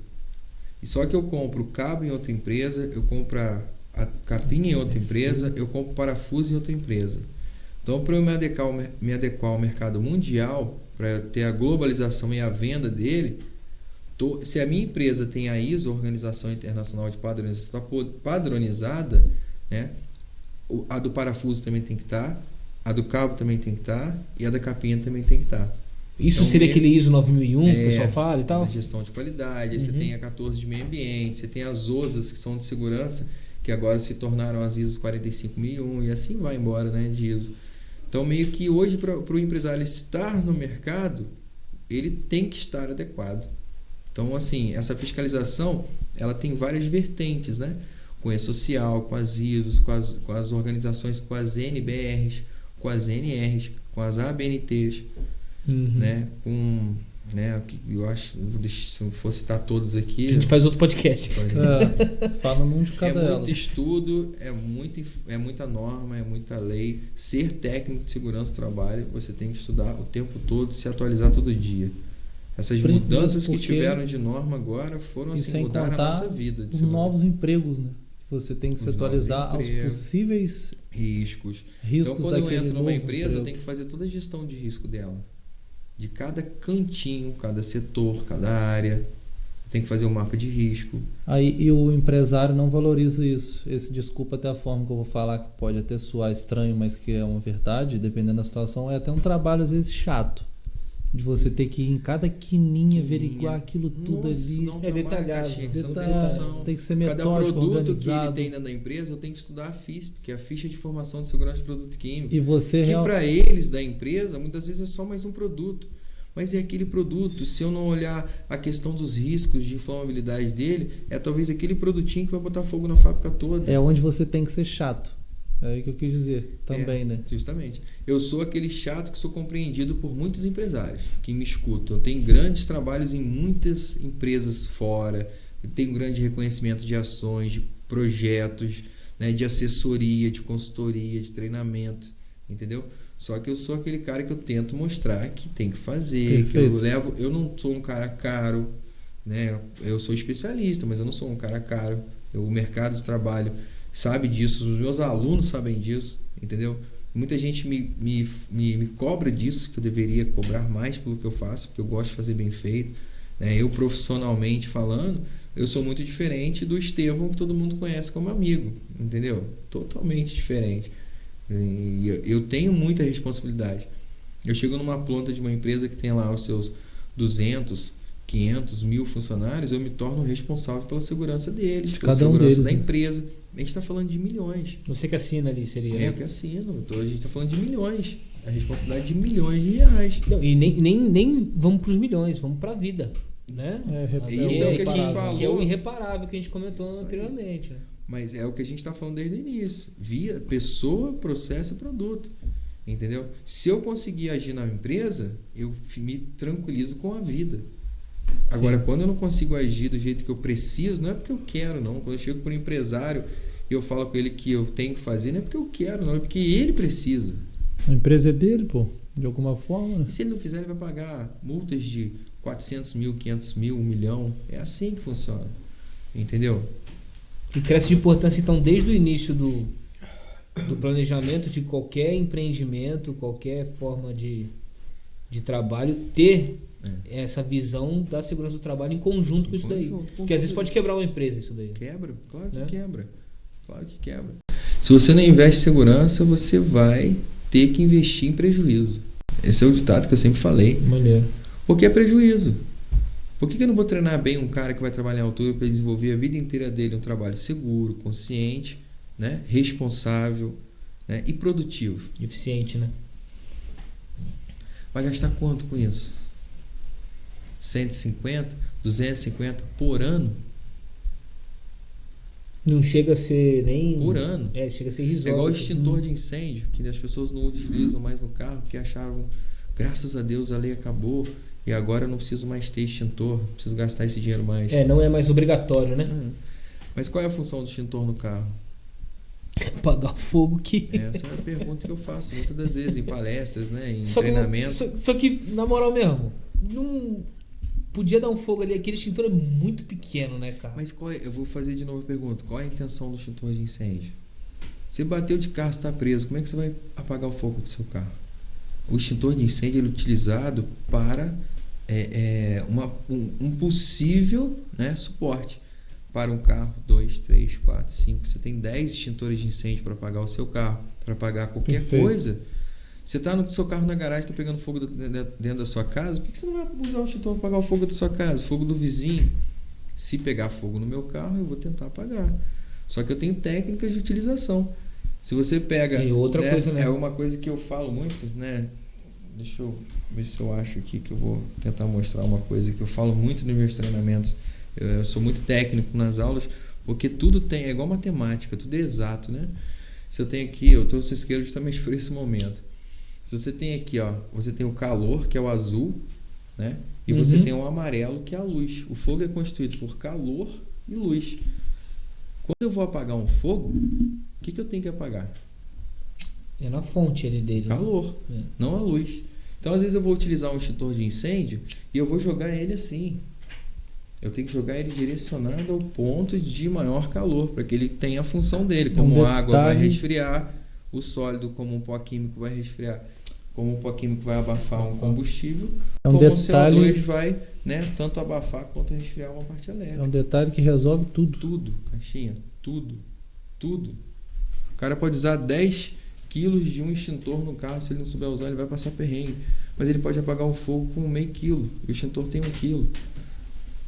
E só que eu compro o cabo em outra empresa, eu compro a capinha em outra empresa, eu compro o parafuso em outra empresa. Então, para eu me adequar ao mercado mundial, para ter a globalização e a venda dele, se a minha empresa tem a ISO, Organização Internacional de Padronização, padronizada, né, a do parafuso também tem que estar, a do cabo também tem que estar e a da capinha também tem que estar. Isso então, seria aquele ISO 9001 que o pessoal fala e tal? Da gestão de qualidade, aí você tem a 14 de meio ambiente, você tem as OSAs que são de segurança, que agora se tornaram as ISO 45001 e assim vai embora, né, de ISO. Então, meio que hoje, para o empresário estar no mercado, ele tem que estar adequado. Então, assim, essa fiscalização, ela tem várias vertentes, né? Com a E-Social, com as ISOs, com as organizações, com as NBRs, com as NRs, com as ABNTs, né? Com, né? Eu acho, se eu for citar todos aqui... A gente faz outro podcast. Fala num de cada É elas. muito estudo, é muita norma, é muita lei. Ser técnico de segurança do trabalho, você tem que estudar o tempo todo, se atualizar todo dia. Essas mudanças que tiveram de norma agora foram assim, mudar a nossa vida. Os novos empregos, né? Você tem que se atualizar aos possíveis riscos. Então, quando eu entro numa empresa, eu tenho que fazer toda a gestão de risco dela. De cada cantinho, cada setor, cada área. Tem que fazer um mapa de risco. Aí, e o empresário não valoriza isso. Desculpa até a forma que eu vou falar, que pode até soar estranho, mas que é uma verdade, dependendo da situação, é até um trabalho às vezes chato. De você ter que ir em cada quininha averiguar aquilo tudo ali. É detalhado. Tem que ser metódico, cada produto organizado. que ele tem dentro da empresa, eu tenho que estudar a FISP, que é a Ficha de Informação de Segurança de Produto Químico. E você que para eles da empresa, muitas vezes é só mais um produto. Mas é aquele produto, se eu não olhar a questão dos riscos de inflamabilidade dele, é talvez aquele produtinho que vai botar fogo na fábrica toda. É onde você tem que ser chato. É isso que eu quis dizer também, né? Justamente. Eu sou aquele chato que sou compreendido por muitos empresários que me escutam. Eu tenho grandes trabalhos em muitas empresas fora, eu tenho grande reconhecimento de ações, de projetos, né, de assessoria, de consultoria, de treinamento, entendeu? Só que eu sou aquele cara que eu tento mostrar que tem que fazer, Perfeito. eu não sou um cara caro, né? Eu sou especialista, mas eu não sou um cara caro. O mercado de trabalho sabe disso, os meus alunos sabem disso, entendeu? Muita gente me cobra disso, que eu deveria cobrar mais pelo que eu faço, porque eu gosto de fazer bem feito, né? Eu, profissionalmente falando, eu sou muito diferente do Estevão, que todo mundo conhece como amigo, entendeu? Totalmente diferente. E eu tenho muita responsabilidade. Eu chego numa planta de uma empresa que tem lá os seus 200, 500, 1000 funcionários, eu me torno responsável pela segurança deles, pela segurança da empresa. A gente está falando de milhões. Você que assina ali, seria? Eu que assino. Então a gente está falando de milhões. A responsabilidade de milhões de reais. Não, e nem vamos para os milhões, vamos para a vida. Né? Isso é o que a gente falou. Que é o irreparável que a gente comentou anteriormente. Né? Mas é o que a gente está falando desde o início. Via pessoa, processo e produto. Entendeu? Se eu conseguir agir na empresa, eu me tranquilizo com a vida. Agora, quando eu não consigo agir do jeito que eu preciso, não é porque eu quero, não. Quando eu chego para um empresário e eu falo com ele que eu tenho que fazer, não é porque eu quero, não. É porque ele precisa. A empresa é dele, pô. De alguma forma, né? E se ele não fizer, ele vai pagar multas de 400 mil, 500 mil, 1 milhão. É assim que funciona. Entendeu? E cresce de importância, então, desde o início do planejamento de qualquer empreendimento, qualquer forma de trabalho, ter essa visão da segurança do trabalho em conjunto com isso daí. Porque às vezes pode quebrar uma empresa isso daí. Quebra, claro que quebra. Claro que quebra. Se você não investe em segurança, você vai ter que investir em prejuízo. Esse é o ditado que eu sempre falei. Maneiro. Porque é prejuízo. Por que eu não vou treinar bem um cara que vai trabalhar em altura para desenvolver a vida inteira dele um trabalho seguro, consciente, né, responsável, né, e produtivo? Eficiente, né? Vai gastar quanto com isso? 150, 250 por ano? Não chega a ser nem... Por ano. Chega a ser É irrisório. igual o extintor de incêndio, que as pessoas não utilizam mais no carro, porque achavam, graças a Deus a lei acabou e agora eu não preciso mais ter extintor, não preciso gastar esse dinheiro mais. Não é mais obrigatório, né? Mas qual é a função do extintor no carro? Apagar o fogo que... Essa é a pergunta que eu faço muitas das vezes em palestras, né, em Só treinamentos. Só que, na moral mesmo, não podia dar um fogo ali, aquele extintor é muito pequeno, né, cara? Mas eu vou fazer de novo a pergunta, qual é a intenção do extintor de incêndio? Você bateu de carro, está preso, como é que você vai apagar o fogo do seu carro? O extintor de incêndio ele é utilizado para um possível, né, suporte para um carro, 2, 3, 4, 5. Você tem 10 extintores de incêndio para apagar o seu carro, para apagar qualquer coisa. Você está no seu carro na garagem, está pegando fogo dentro da sua casa, por que você não vai usar o extintor para apagar o fogo da sua casa, fogo do vizinho? Se pegar fogo no meu carro, eu vou tentar apagar. Só que eu tenho técnicas de utilização. Se você pega... E outra coisa, né? É uma coisa que eu falo muito, né? Deixa eu ver se eu acho aqui que eu vou tentar mostrar uma coisa que eu falo muito nos meus treinamentos. Eu sou muito técnico nas aulas, porque tudo é igual matemática, tudo é exato, né? Se eu tenho aqui, eu trouxe o isqueiro justamente por esse momento. Se você tem aqui, ó, você tem o calor, que é o azul, né? E você tem o amarelo, que é a luz. O fogo é constituído por calor e luz. Quando eu vou apagar um fogo, o que eu tenho que apagar? É na fonte dele. Calor, não a luz. Então, às vezes eu vou utilizar um extintor de incêndio e eu vou jogar ele assim. Eu tenho que jogar ele direcionado ao ponto de maior calor, para que ele tenha a função dele. Como a água vai resfriar, o sólido, como um pó químico, vai resfriar. Como um pó químico vai abafar um combustível, como o CO2 vai, né, tanto abafar quanto resfriar uma parte elétrica. É um detalhe que resolve tudo. Tudo, caixinha, tudo. O cara pode usar 10 quilos de um extintor no carro, se ele não souber usar, ele vai passar perrengue. Mas ele pode apagar um fogo com meio quilo, e o extintor tem 1 quilo.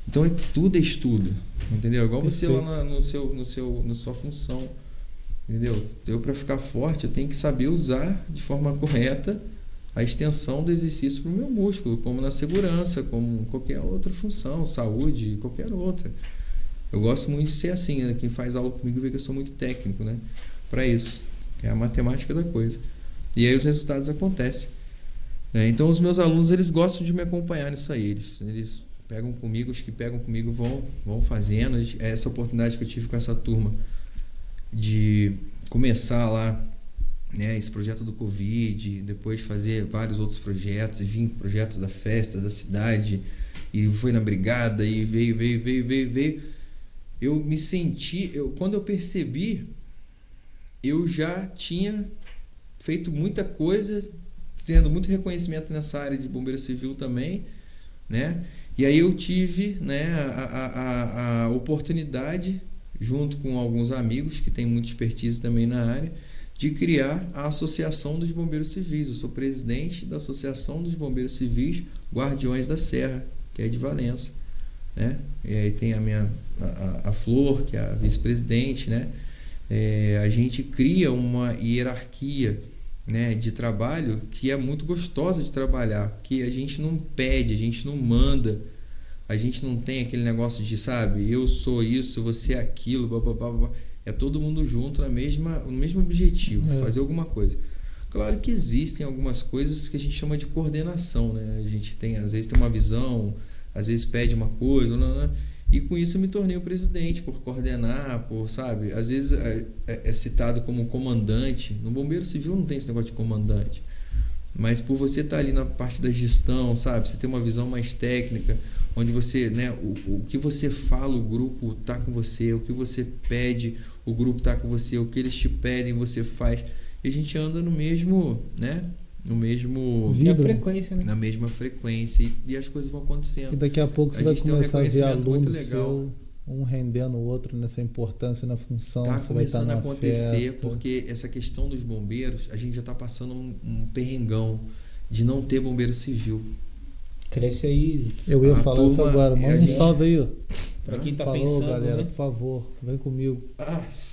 Então tudo é estudo, entendeu? Igual você lá na sua função, entendeu? Eu, para ficar forte, eu tenho que saber usar de forma correta a extensão do exercício para o meu músculo, como na segurança, como qualquer outra função, saúde, qualquer outra. Eu gosto muito de ser assim, né? Quem faz aula comigo vê que eu sou muito técnico, né? Para isso, que é a matemática da coisa. E aí os resultados acontecem, né? Então os meus alunos, eles gostam de me acompanhar nisso aí, eles pegam comigo, os que pegam comigo vão fazendo. Essa oportunidade que eu tive com essa turma de começar lá, né, esse projeto do Covid, depois fazer vários outros projetos, e vir projetos da festa, da cidade, e foi na brigada, e veio. Eu me senti, quando eu percebi, eu já tinha feito muita coisa, tendo muito reconhecimento nessa área de bombeiro civil também, né? E aí eu tive, né, a oportunidade, junto com alguns amigos que têm muita expertise também na área, de criar a Associação dos Bombeiros Civis. Eu sou presidente da Associação dos Bombeiros Civis Guardiões da Serra, que é de Valença, né? E aí tem a Flor, que é a vice-presidente, né? A gente cria uma hierarquia, né, de trabalho que é muito gostosa de trabalhar, que a gente não pede, a gente não manda, a gente não tem aquele negócio de, sabe, eu sou isso, você é aquilo, blá, blá, blá, blá. É todo mundo junto no mesmo objetivo, fazer alguma coisa. Claro que existem algumas coisas que a gente chama de coordenação, né? A gente tem, às vezes tem uma visão, às vezes pede uma coisa, e com isso eu me tornei o presidente, por coordenar, sabe, às vezes é citado como comandante. No bombeiro civil não tem esse negócio de comandante, mas por você estar ali na parte da gestão, sabe, você tem uma visão mais técnica, onde você, né, o que você fala, o grupo está com você, o que você pede, o grupo está com você, o que eles te pedem, você faz, e a gente anda no mesmo, né, no mesmo frequência, né? Na mesma frequência, e as coisas vão acontecendo. E daqui a pouco você vai começar a ver aluno seu, um rendendo o outro nessa importância na função. Está começando a acontecer, porque essa questão dos bombeiros, a gente já está passando um perrengão de não ter bombeiro civil. Cresce aí. Eu ia falar isso agora, manda um salve aí, ó. Pra quem tá Falou, pensando, galera, né? por favor, vem comigo.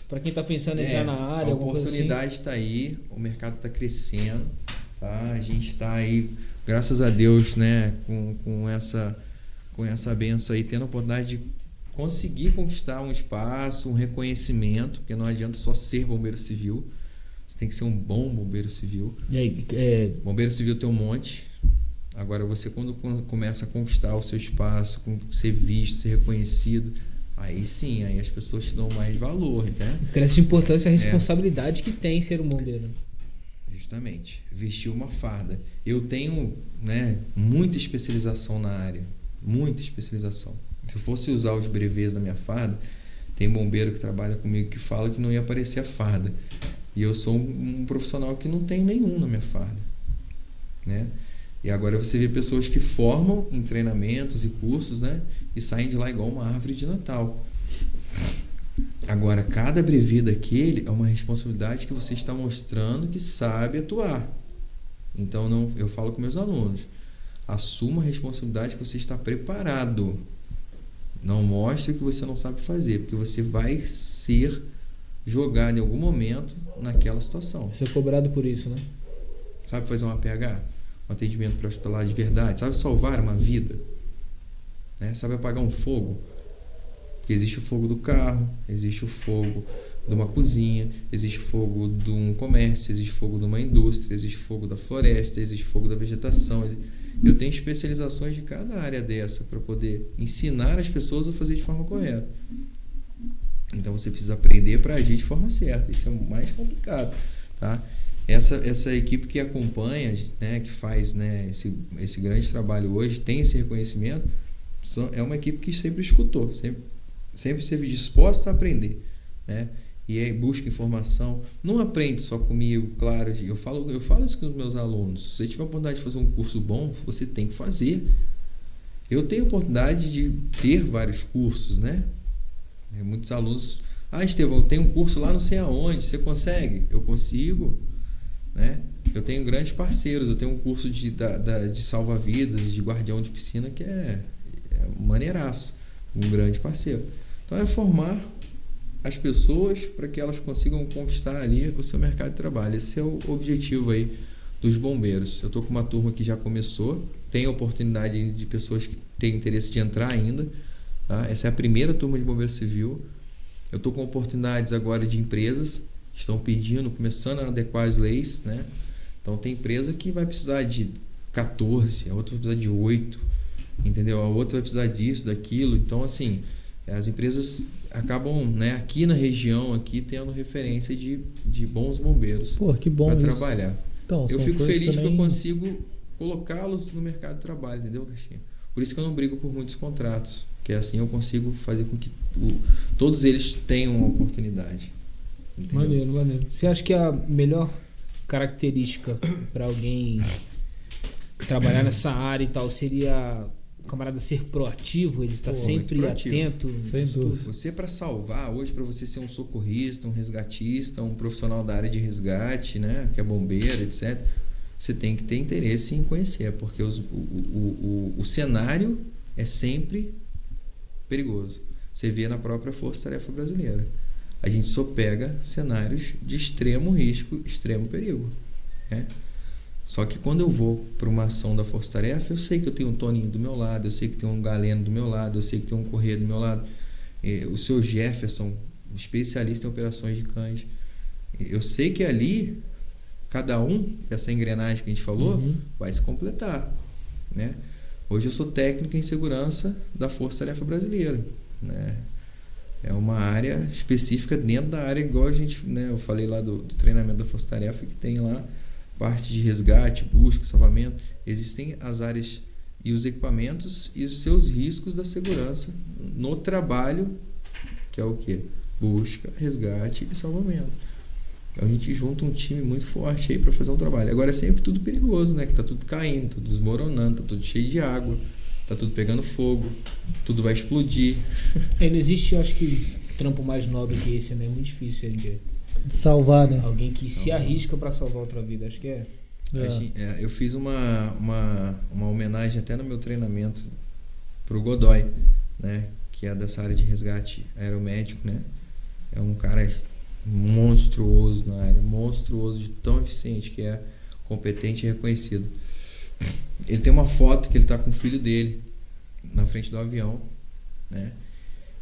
Pra quem tá pensando em entrar na área, a oportunidade está aí, o mercado está crescendo, tá? A gente está aí, graças a Deus, né, com essa benção aí, tendo a oportunidade de conseguir conquistar um espaço, um reconhecimento, porque não adianta só ser bombeiro civil, você tem que ser um bom bombeiro civil. E aí, Bombeiro civil tem um monte. Agora você, quando começa a conquistar o seu espaço, ser visto, ser reconhecido, aí sim, aí as pessoas te dão mais valor, né? cresce de importância a responsabilidade que tem ser um bombeiro. Justamente, vestir uma farda. Eu tenho, né, muita especialização na área, muita especialização. Se eu fosse usar os brevês da minha farda, tem bombeiro que trabalha comigo que fala que não ia aparecer a farda. E eu sou um profissional que não tem nenhum na minha farda, né? E agora você vê pessoas que formam em treinamentos e cursos, né, e saem de lá igual uma árvore de Natal. Agora, cada brevê daquele é uma responsabilidade que você está mostrando que sabe atuar. Então, eu falo com meus alunos, assuma a responsabilidade que você está preparado. Não mostre o que você não sabe fazer, porque você vai ser jogado em algum momento naquela situação. Você é cobrado por isso, né? Sabe fazer um APH? Um atendimento pré-hospitalar de verdade? Sabe salvar uma vida? Né? Sabe apagar um fogo? Porque existe o fogo do carro, existe o fogo de uma cozinha, existe o fogo de um comércio, existe o fogo de uma indústria, existe o fogo da floresta, existe o fogo da vegetação. Eu tenho especializações de cada área dessa para poder ensinar as pessoas a fazer de forma correta. Então você precisa aprender para agir de forma certa. Isso é o mais complicado, tá? Essa equipe que acompanha, né, que faz, né, esse grande trabalho hoje, tem esse reconhecimento, é uma equipe que sempre escutou, sempre esteve disposta a aprender, né? E aí busca informação. Não aprende só comigo, claro. Eu falo isso com os meus alunos. Se você tiver a oportunidade de fazer um curso bom, você tem que fazer. Eu tenho a oportunidade de ter vários cursos, né? Muitos alunos... Estevão, tem um curso lá não sei aonde, você consegue? Eu consigo, né? Eu tenho grandes parceiros. Eu tenho um curso de salva-vidas, de guardião de piscina, que é maneiraço. Um grande parceiro. Então é formar as pessoas para que elas consigam conquistar ali o seu mercado de trabalho. Esse é o objetivo aí dos bombeiros. Eu estou com uma turma que já começou, tem a oportunidade de pessoas que têm interesse de entrar ainda, tá? Essa é a primeira turma de bombeiro civil. Eu estou com oportunidades agora de empresas que estão pedindo, começando a adequar as leis, né? Então tem empresa que vai precisar de 14, a outra vai precisar de 8, entendeu? A outra vai precisar disso, daquilo. Então, assim, as empresas acabam, né, aqui na região, aqui tendo referência de bons bombeiros para trabalhar. Então, eu fico feliz que eu consigo colocá-los no mercado de trabalho, entendeu, Caixinha? Por isso que eu não brigo por muitos contratos, que assim eu consigo fazer com que todos eles tenham uma oportunidade. Entendeu? Maneiro. Você acha que a melhor característica para alguém trabalhar nessa área e tal seria o camarada ser proativo, ele está sempre atento? Sem dúvida. Você, para salvar, hoje, para você ser um socorrista, um resgatista, um profissional da área de resgate, né, que é bombeiro, etc., você tem que ter interesse em conhecer, porque o cenário é sempre perigoso. Você vê na própria Força Tarefa Brasileira. A gente só pega cenários de extremo risco, extremo perigo, né? Só que quando eu vou para uma ação da Força Tarefa, eu sei que eu tenho um Toninho do meu lado, eu sei que tem um Galeno do meu lado, eu sei que tem um Corrêa do meu lado, o seu Jefferson, especialista em operações de cães. Eu sei que ali, cada um dessa engrenagem que a gente falou, vai se completar, né? Hoje eu sou técnico em segurança da Força Tarefa Brasileira, né? É uma área específica dentro da área, igual a gente, né, eu falei lá do treinamento da Força Tarefa, que tem lá parte de resgate, busca, salvamento. Existem as áreas e os equipamentos e os seus riscos da segurança no trabalho, que é o quê? Busca, resgate e salvamento. Então a gente junta um time muito forte aí para fazer um trabalho. Agora é sempre tudo perigoso, né? Que tá tudo caindo, tá tudo desmoronando, tá tudo cheio de água, tá tudo pegando fogo, tudo vai explodir. Não existe, eu acho que, trampo mais nobre que esse, né? É muito difícil de salvar, né? Alguém que se arrisca para salvar outra vida, acho que é. Eu fiz uma homenagem até no meu treinamento pro Godoy, né? Que é dessa área de resgate aeromédico, né? É um cara monstruoso na área, monstruoso de tão eficiente que é, competente e reconhecido. Ele tem uma foto que ele tá com o filho dele na frente do avião, né?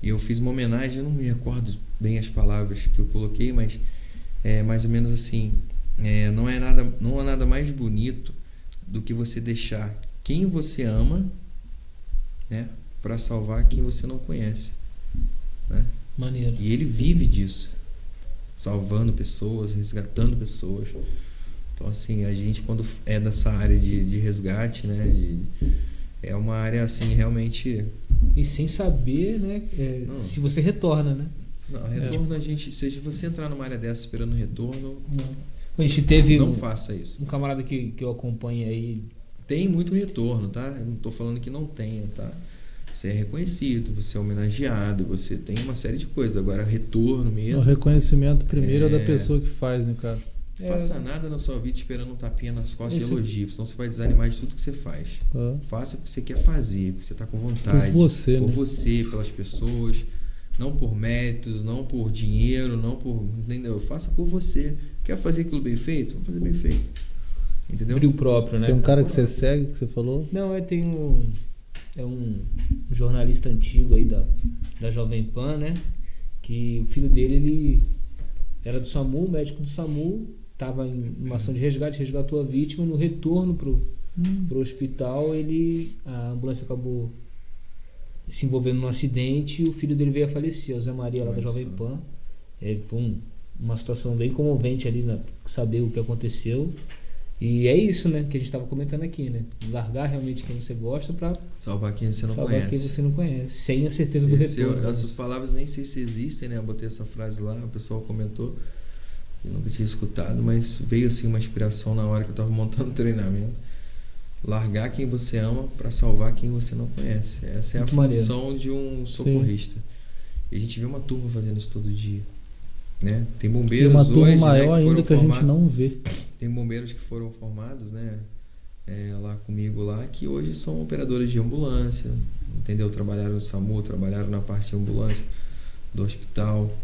E eu fiz uma homenagem, eu não me recordo bem as palavras que eu coloquei, mas é mais ou menos assim, não há nada mais bonito do que você deixar quem você ama, né, para salvar quem você não conhece, né? Maneiro. E ele vive disso, salvando pessoas, resgatando pessoas. Então, assim, a gente, quando é dessa área de resgate, né, é uma área, assim, realmente... E sem saber, né, se você retorna, né? Não, retorno a gente... Se você entrar numa área dessa esperando retorno... A gente teve não faça isso. Um camarada que eu acompanho aí... Tem muito retorno, tá? Eu não tô falando que não tenha, tá? Você é reconhecido, você é homenageado, você tem uma série de coisas. Agora, retorno mesmo... O reconhecimento primeiro é da pessoa que faz, né, cara? Não faça nada na sua vida esperando um tapinha nas costas de elogio, senão você vai desanimar de tudo que você faz. Faça o que você quer fazer, porque você está com vontade. Por você, por né? você, pelas pessoas, não por méritos, não por dinheiro, não por... Entendeu? Faça por você. Quer fazer aquilo bem feito? Vamos fazer bem feito. Entendeu? Brilho próprio, né? Tem um cara que você segue, que você falou? Não, tem um jornalista antigo aí da Jovem Pan, né? Que o filho dele, ele era do SAMU, médico do SAMU, estava em uma ação de resgate, resgatou a vítima. No retorno pro hospital, a ambulância acabou se envolvendo num acidente e o filho dele veio a falecer, o Zé Maria, lá da Jovem Pan. Foi uma situação bem comovente ali, né? Saber o que aconteceu. E é isso, né, que a gente estava comentando aqui, né? Largar realmente quem você gosta para salvar quem você não salvar conhece. Quem você não conhece, sem a certeza do retorno. Essas palavras nem sei se existem, né? Eu botei essa frase lá, o pessoal comentou. Eu nunca tinha escutado, mas veio assim uma inspiração na hora que eu estava montando o treinamento. Largar quem você ama para salvar quem você não conhece. Essa é muito a função maneiro. De um socorrista. Sim. E a gente vê uma turma fazendo isso todo dia. Né? Tem bombeiros e uma turma hoje, maior né, ainda que a gente não vê. Tem bombeiros que foram formados, né, lá comigo lá, que hoje são operadores de ambulância, entendeu? Trabalharam no SAMU, trabalharam na parte de ambulância do hospital.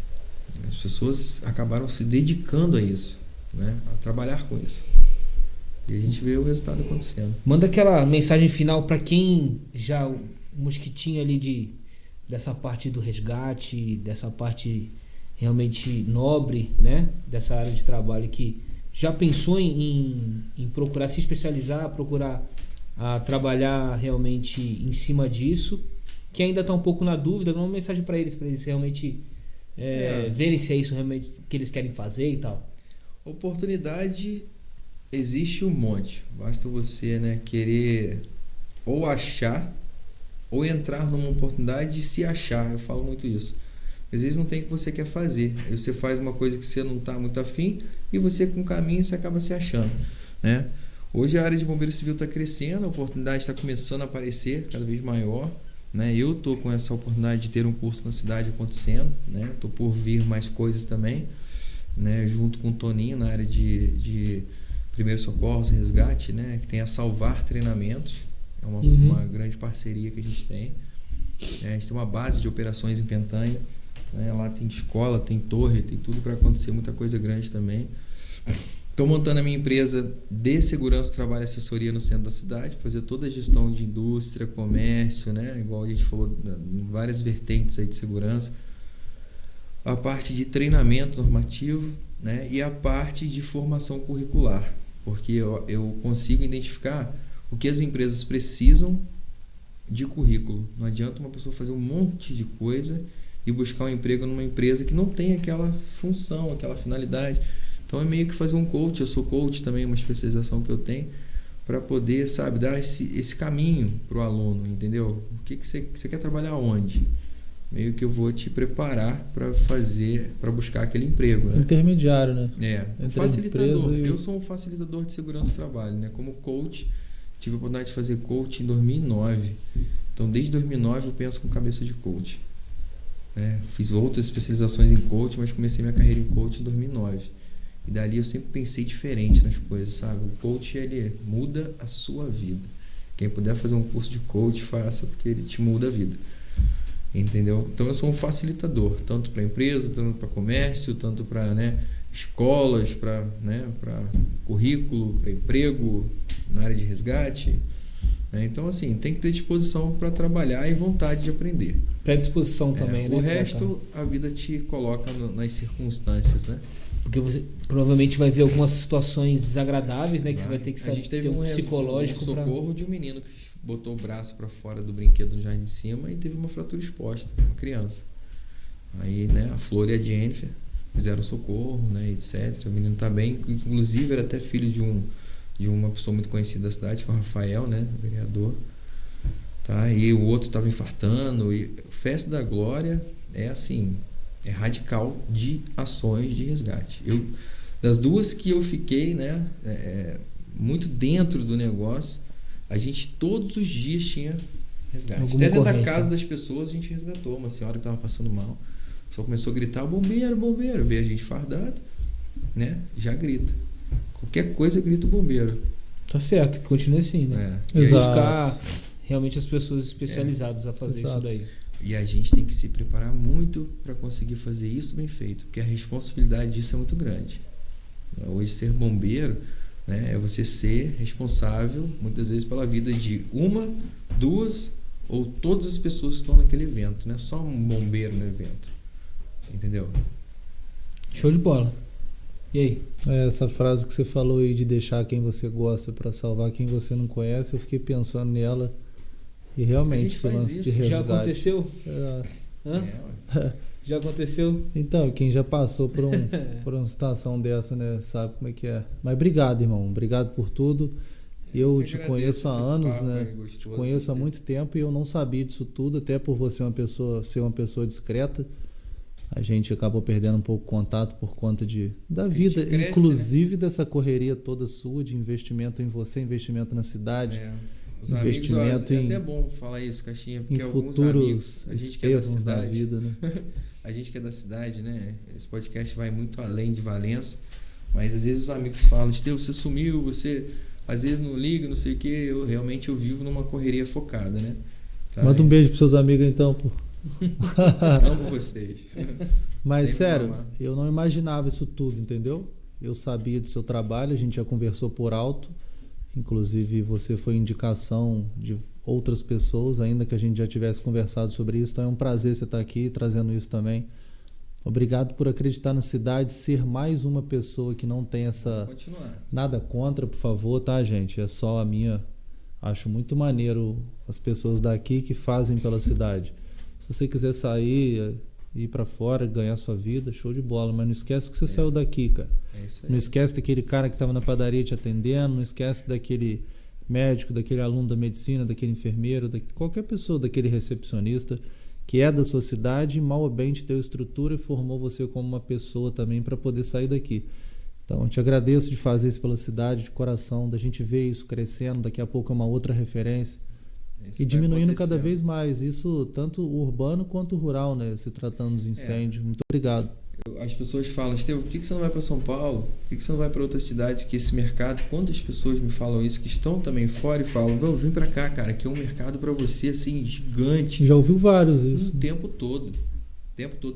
As pessoas acabaram se dedicando a isso, né, a trabalhar com isso. E a gente vê o resultado acontecendo. Manda aquela mensagem final para quem já o mosquitinho ali dessa parte do resgate, dessa parte realmente nobre, né, dessa área de trabalho, que já pensou em procurar se especializar, procurar trabalhar realmente em cima disso, que ainda está um pouco na dúvida. Dá uma mensagem para eles realmente verem se é isso realmente que eles querem fazer e tal. Oportunidade existe um monte, basta você, né, querer ou achar ou entrar numa oportunidade e se achar. Eu falo muito isso. Às vezes não tem o que você quer fazer. Aí você faz uma coisa que você não está muito afim e você, com o caminho, você acaba se achando, né? Hoje a área de bombeiro civil está crescendo, a oportunidade está começando a aparecer cada vez maior, né? Eu estou com essa oportunidade de ter um curso na cidade acontecendo, né? Estou por vir mais coisas também, né? Junto com o Toninho na área de primeiros socorros, resgate, né? Que tem a Salvar Treinamentos. É uma grande parceria que a gente tem. A gente tem uma base de operações em Pentanha. Lá tem escola, tem torre, tem tudo para acontecer, muita coisa grande também. Estou montando a minha empresa de segurança, trabalho e assessoria no centro da cidade, fazer toda a gestão de indústria, comércio, né? Igual a gente falou, várias vertentes aí de segurança. A parte de treinamento normativo, né? E a parte de formação curricular, porque eu consigo identificar o que as empresas precisam de currículo. Não adianta uma pessoa fazer um monte de coisa e buscar um emprego numa empresa que não tem aquela função, aquela finalidade. Então é meio que fazer um coach. Eu sou coach também, uma especialização que eu tenho, para poder, sabe, dar esse caminho para o aluno, entendeu? O que você quer trabalhar onde? Meio que eu vou te preparar para buscar aquele emprego, né? Intermediário, né? Facilitador. Eu sou um facilitador de segurança do trabalho, né? Como coach, tive a oportunidade de fazer coach em 2009. Então desde 2009 eu penso com cabeça de coach. Fiz outras especializações em coach, mas comecei minha carreira em coach em 2009. E dali eu sempre pensei diferente nas coisas, sabe? O coach, ele muda a sua vida. Quem puder fazer um curso de coach, faça, porque ele te muda a vida. Entendeu? Então eu sou um facilitador, tanto para empresa, tanto para comércio, tanto para, né, escolas, para, né, para currículo, para emprego, na área de resgate, né? Então, assim, tem que ter disposição para trabalhar e vontade de aprender. Predisposição também, né? O resto, a vida te coloca nas circunstâncias, né? Porque você provavelmente vai ver algumas situações desagradáveis, né? Que você vai ter que A saber gente teve ter um psicológico pra... socorro de um menino que botou o braço para fora do brinquedo no jardim de cima e teve uma fratura exposta, uma criança. Aí, né, a Flor e a Jennifer fizeram socorro, né, etc. O menino tá bem, inclusive era até filho de uma pessoa muito conhecida da cidade, que é o Rafael, né, vereador. Tá? E o outro estava infartando. E Festa da Glória é assim, é radical de ações de resgate. Das duas que eu fiquei, né, muito dentro do negócio, a gente todos os dias tinha resgate. Alguma Até dentro da ocorrência. casa das pessoas a gente resgatou uma senhora que estava passando mal. Só começou a gritar: bombeiro, bombeiro. Vê a gente fardado, né? Já grita. Qualquer coisa grita o bombeiro. Tá certo, que continue assim, né? É. Exato. Buscar realmente as pessoas especializadas a fazer Exato. isso daí. E a gente tem que se preparar muito para conseguir fazer isso bem feito, porque a responsabilidade disso é muito grande. Hoje, ser bombeiro, né, é você ser responsável, muitas vezes, pela vida de uma, duas ou todas as pessoas que estão naquele evento. Não é só um bombeiro no evento. Entendeu? Show de bola. E aí? Essa frase que você falou aí de deixar quem você gosta para salvar quem você não conhece, eu fiquei pensando nela e A realmente gente esse faz lance de isso. resgate. Já aconteceu? Hã? É, Já aconteceu? Então, quem já passou por uma situação dessa, né, sabe como é que é. Mas obrigado, irmão. Obrigado por tudo. Eu te agradeço conheço há esse anos, papo né? aí gostoso Te conheço há com você. muito tempo e eu não sabia disso tudo, até por você ser uma pessoa discreta. A gente acabou perdendo um pouco o contato por conta da vida, cresce, inclusive dessa correria toda sua de investimento em você, investimento na cidade, Os investimento amigos, é em, até bom falar isso, Caixinha, porque em alguns futuros amigos, a gente que é da Estevãos da cidade, vida, né? a gente que é da cidade, né? Esse podcast vai muito além de Valença, mas às vezes os amigos falam: Estevão, você sumiu, você às vezes não liga, não sei o que. Eu realmente vivo numa correria focada, né? Tá? Manda um beijo pros seus amigos então, pô. Amo vocês. Mas Sempre sério, amar. eu não imaginava isso tudo, entendeu? Eu sabia do seu trabalho, a gente já conversou por alto. Inclusive você foi indicação de outras pessoas, ainda que a gente já tivesse conversado sobre isso. Então é um prazer você estar aqui trazendo isso também. Obrigado por acreditar na cidade, ser mais uma pessoa que não tem essa... Continuar. Nada contra, por favor, tá, gente? É só a minha... Acho muito maneiro as pessoas daqui que fazem pela cidade. Se você quiser sair, ir pra fora, ganhar sua vida, show de bola. Mas não esquece que você saiu daqui, cara. É isso aí. Não esquece daquele cara que estava na padaria te atendendo, não esquece daquele médico, daquele aluno da medicina, daquele enfermeiro, qualquer pessoa, daquele recepcionista que é da sua cidade e mal ou bem te deu estrutura e formou você como uma pessoa também para poder sair daqui. Então, eu te agradeço de fazer isso pela cidade, de coração, da gente ver isso crescendo, daqui a pouco é uma outra referência. Isso E vai diminuindo cada acontecendo. vez mais, isso tanto o urbano quanto o rural, né? Se tratando dos incêndios. Muito obrigado. As pessoas falam: Estevão, por que você não vai para São Paulo? Por que você não vai para outras cidades? Que esse mercado, quantas pessoas me falam isso, que estão também fora e falam: vem para cá, cara, que é um mercado para você, assim, gigante. Já ouviu vários isso. O tempo todo.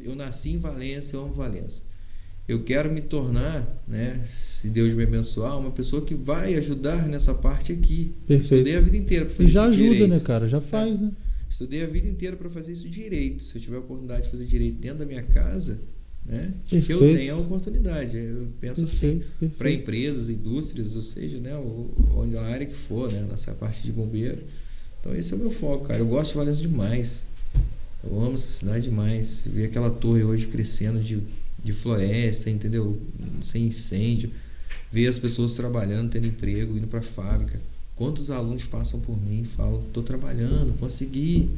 Eu nasci em Valença, eu amo Valença. Eu quero me tornar, né, se Deus me abençoar, uma pessoa que vai ajudar nessa parte aqui. Perfeito. Estudei a vida inteira para E fazer já isso ajuda, direito. né, cara? Já faz, né? Estudei a vida inteira para fazer isso direito. Se eu tiver a oportunidade de fazer direito dentro da minha casa, né, que eu Perfeito. tenha a oportunidade. Eu penso assim, Perfeito, para perfeito. empresas, indústrias, ou seja, né, onde a área que for, né, nessa parte de bombeiro. Então esse é o meu foco, cara. Eu gosto de Valença demais. Eu amo essa cidade demais. Ver aquela torre hoje crescendo de floresta, entendeu? Sem incêndio. Ver as pessoas trabalhando, tendo emprego, indo para a fábrica. Quantos alunos passam por mim e falam: estou trabalhando, consegui,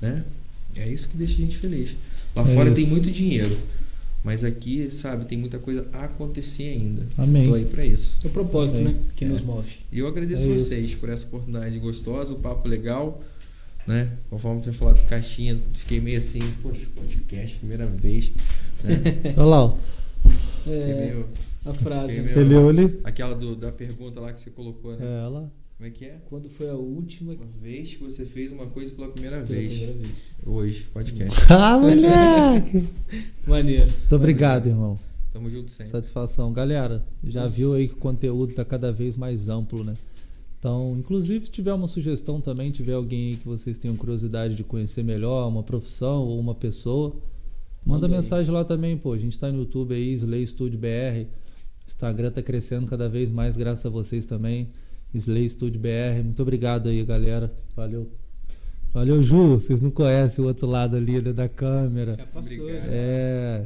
né? É isso que deixa a gente feliz. Lá fora isso. tem muito dinheiro, mas aqui, sabe, tem muita coisa a acontecer ainda. Amém. Tô aí para isso. É o propósito, Amém. né? Que nos move. E eu agradeço É vocês isso. por essa oportunidade gostosa, o papo legal, né? Conforme eu tinha falado do Caixinha, fiquei meio assim: poxa, podcast, primeira vez, né? Olha lá, ó. Fiquei É, meio- a frase. Fiquei Você meio- leu ali? Aquela da pergunta lá que você colocou, né? É, olha lá. Como é que é? Quando foi a última Uma vez que você fez uma coisa pela primeira pela vez. primeira vez? Hoje, podcast. Ah, moleque! Maneiro. Muito obrigado, irmão. Tamo junto sempre. Satisfação. Galera, já viu aí que o conteúdo tá cada vez mais amplo, né? Então, inclusive, se tiver uma sugestão também, tiver alguém aí que vocês tenham curiosidade de conhecer melhor, uma profissão ou uma pessoa, manda mensagem lá também, pô. A gente tá no YouTube aí, Slay Studio BR. Instagram tá crescendo cada vez mais, graças a vocês também. Slay Studio BR. Muito obrigado aí, galera. Valeu. Valeu, Ju. Vocês não conhecem o outro lado ali, né, da câmera. Já passou.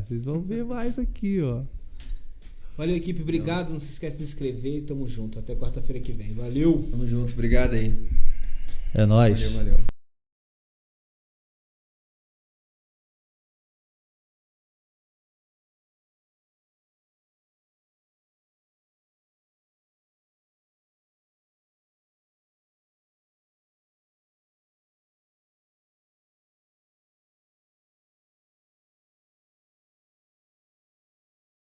Vocês vão ver mais aqui, ó. Valeu, equipe. Obrigado. Não se esquece de se inscrever. Tamo junto. Até quarta-feira que vem. Valeu. Tamo junto. Obrigado aí. É nóis. Valeu.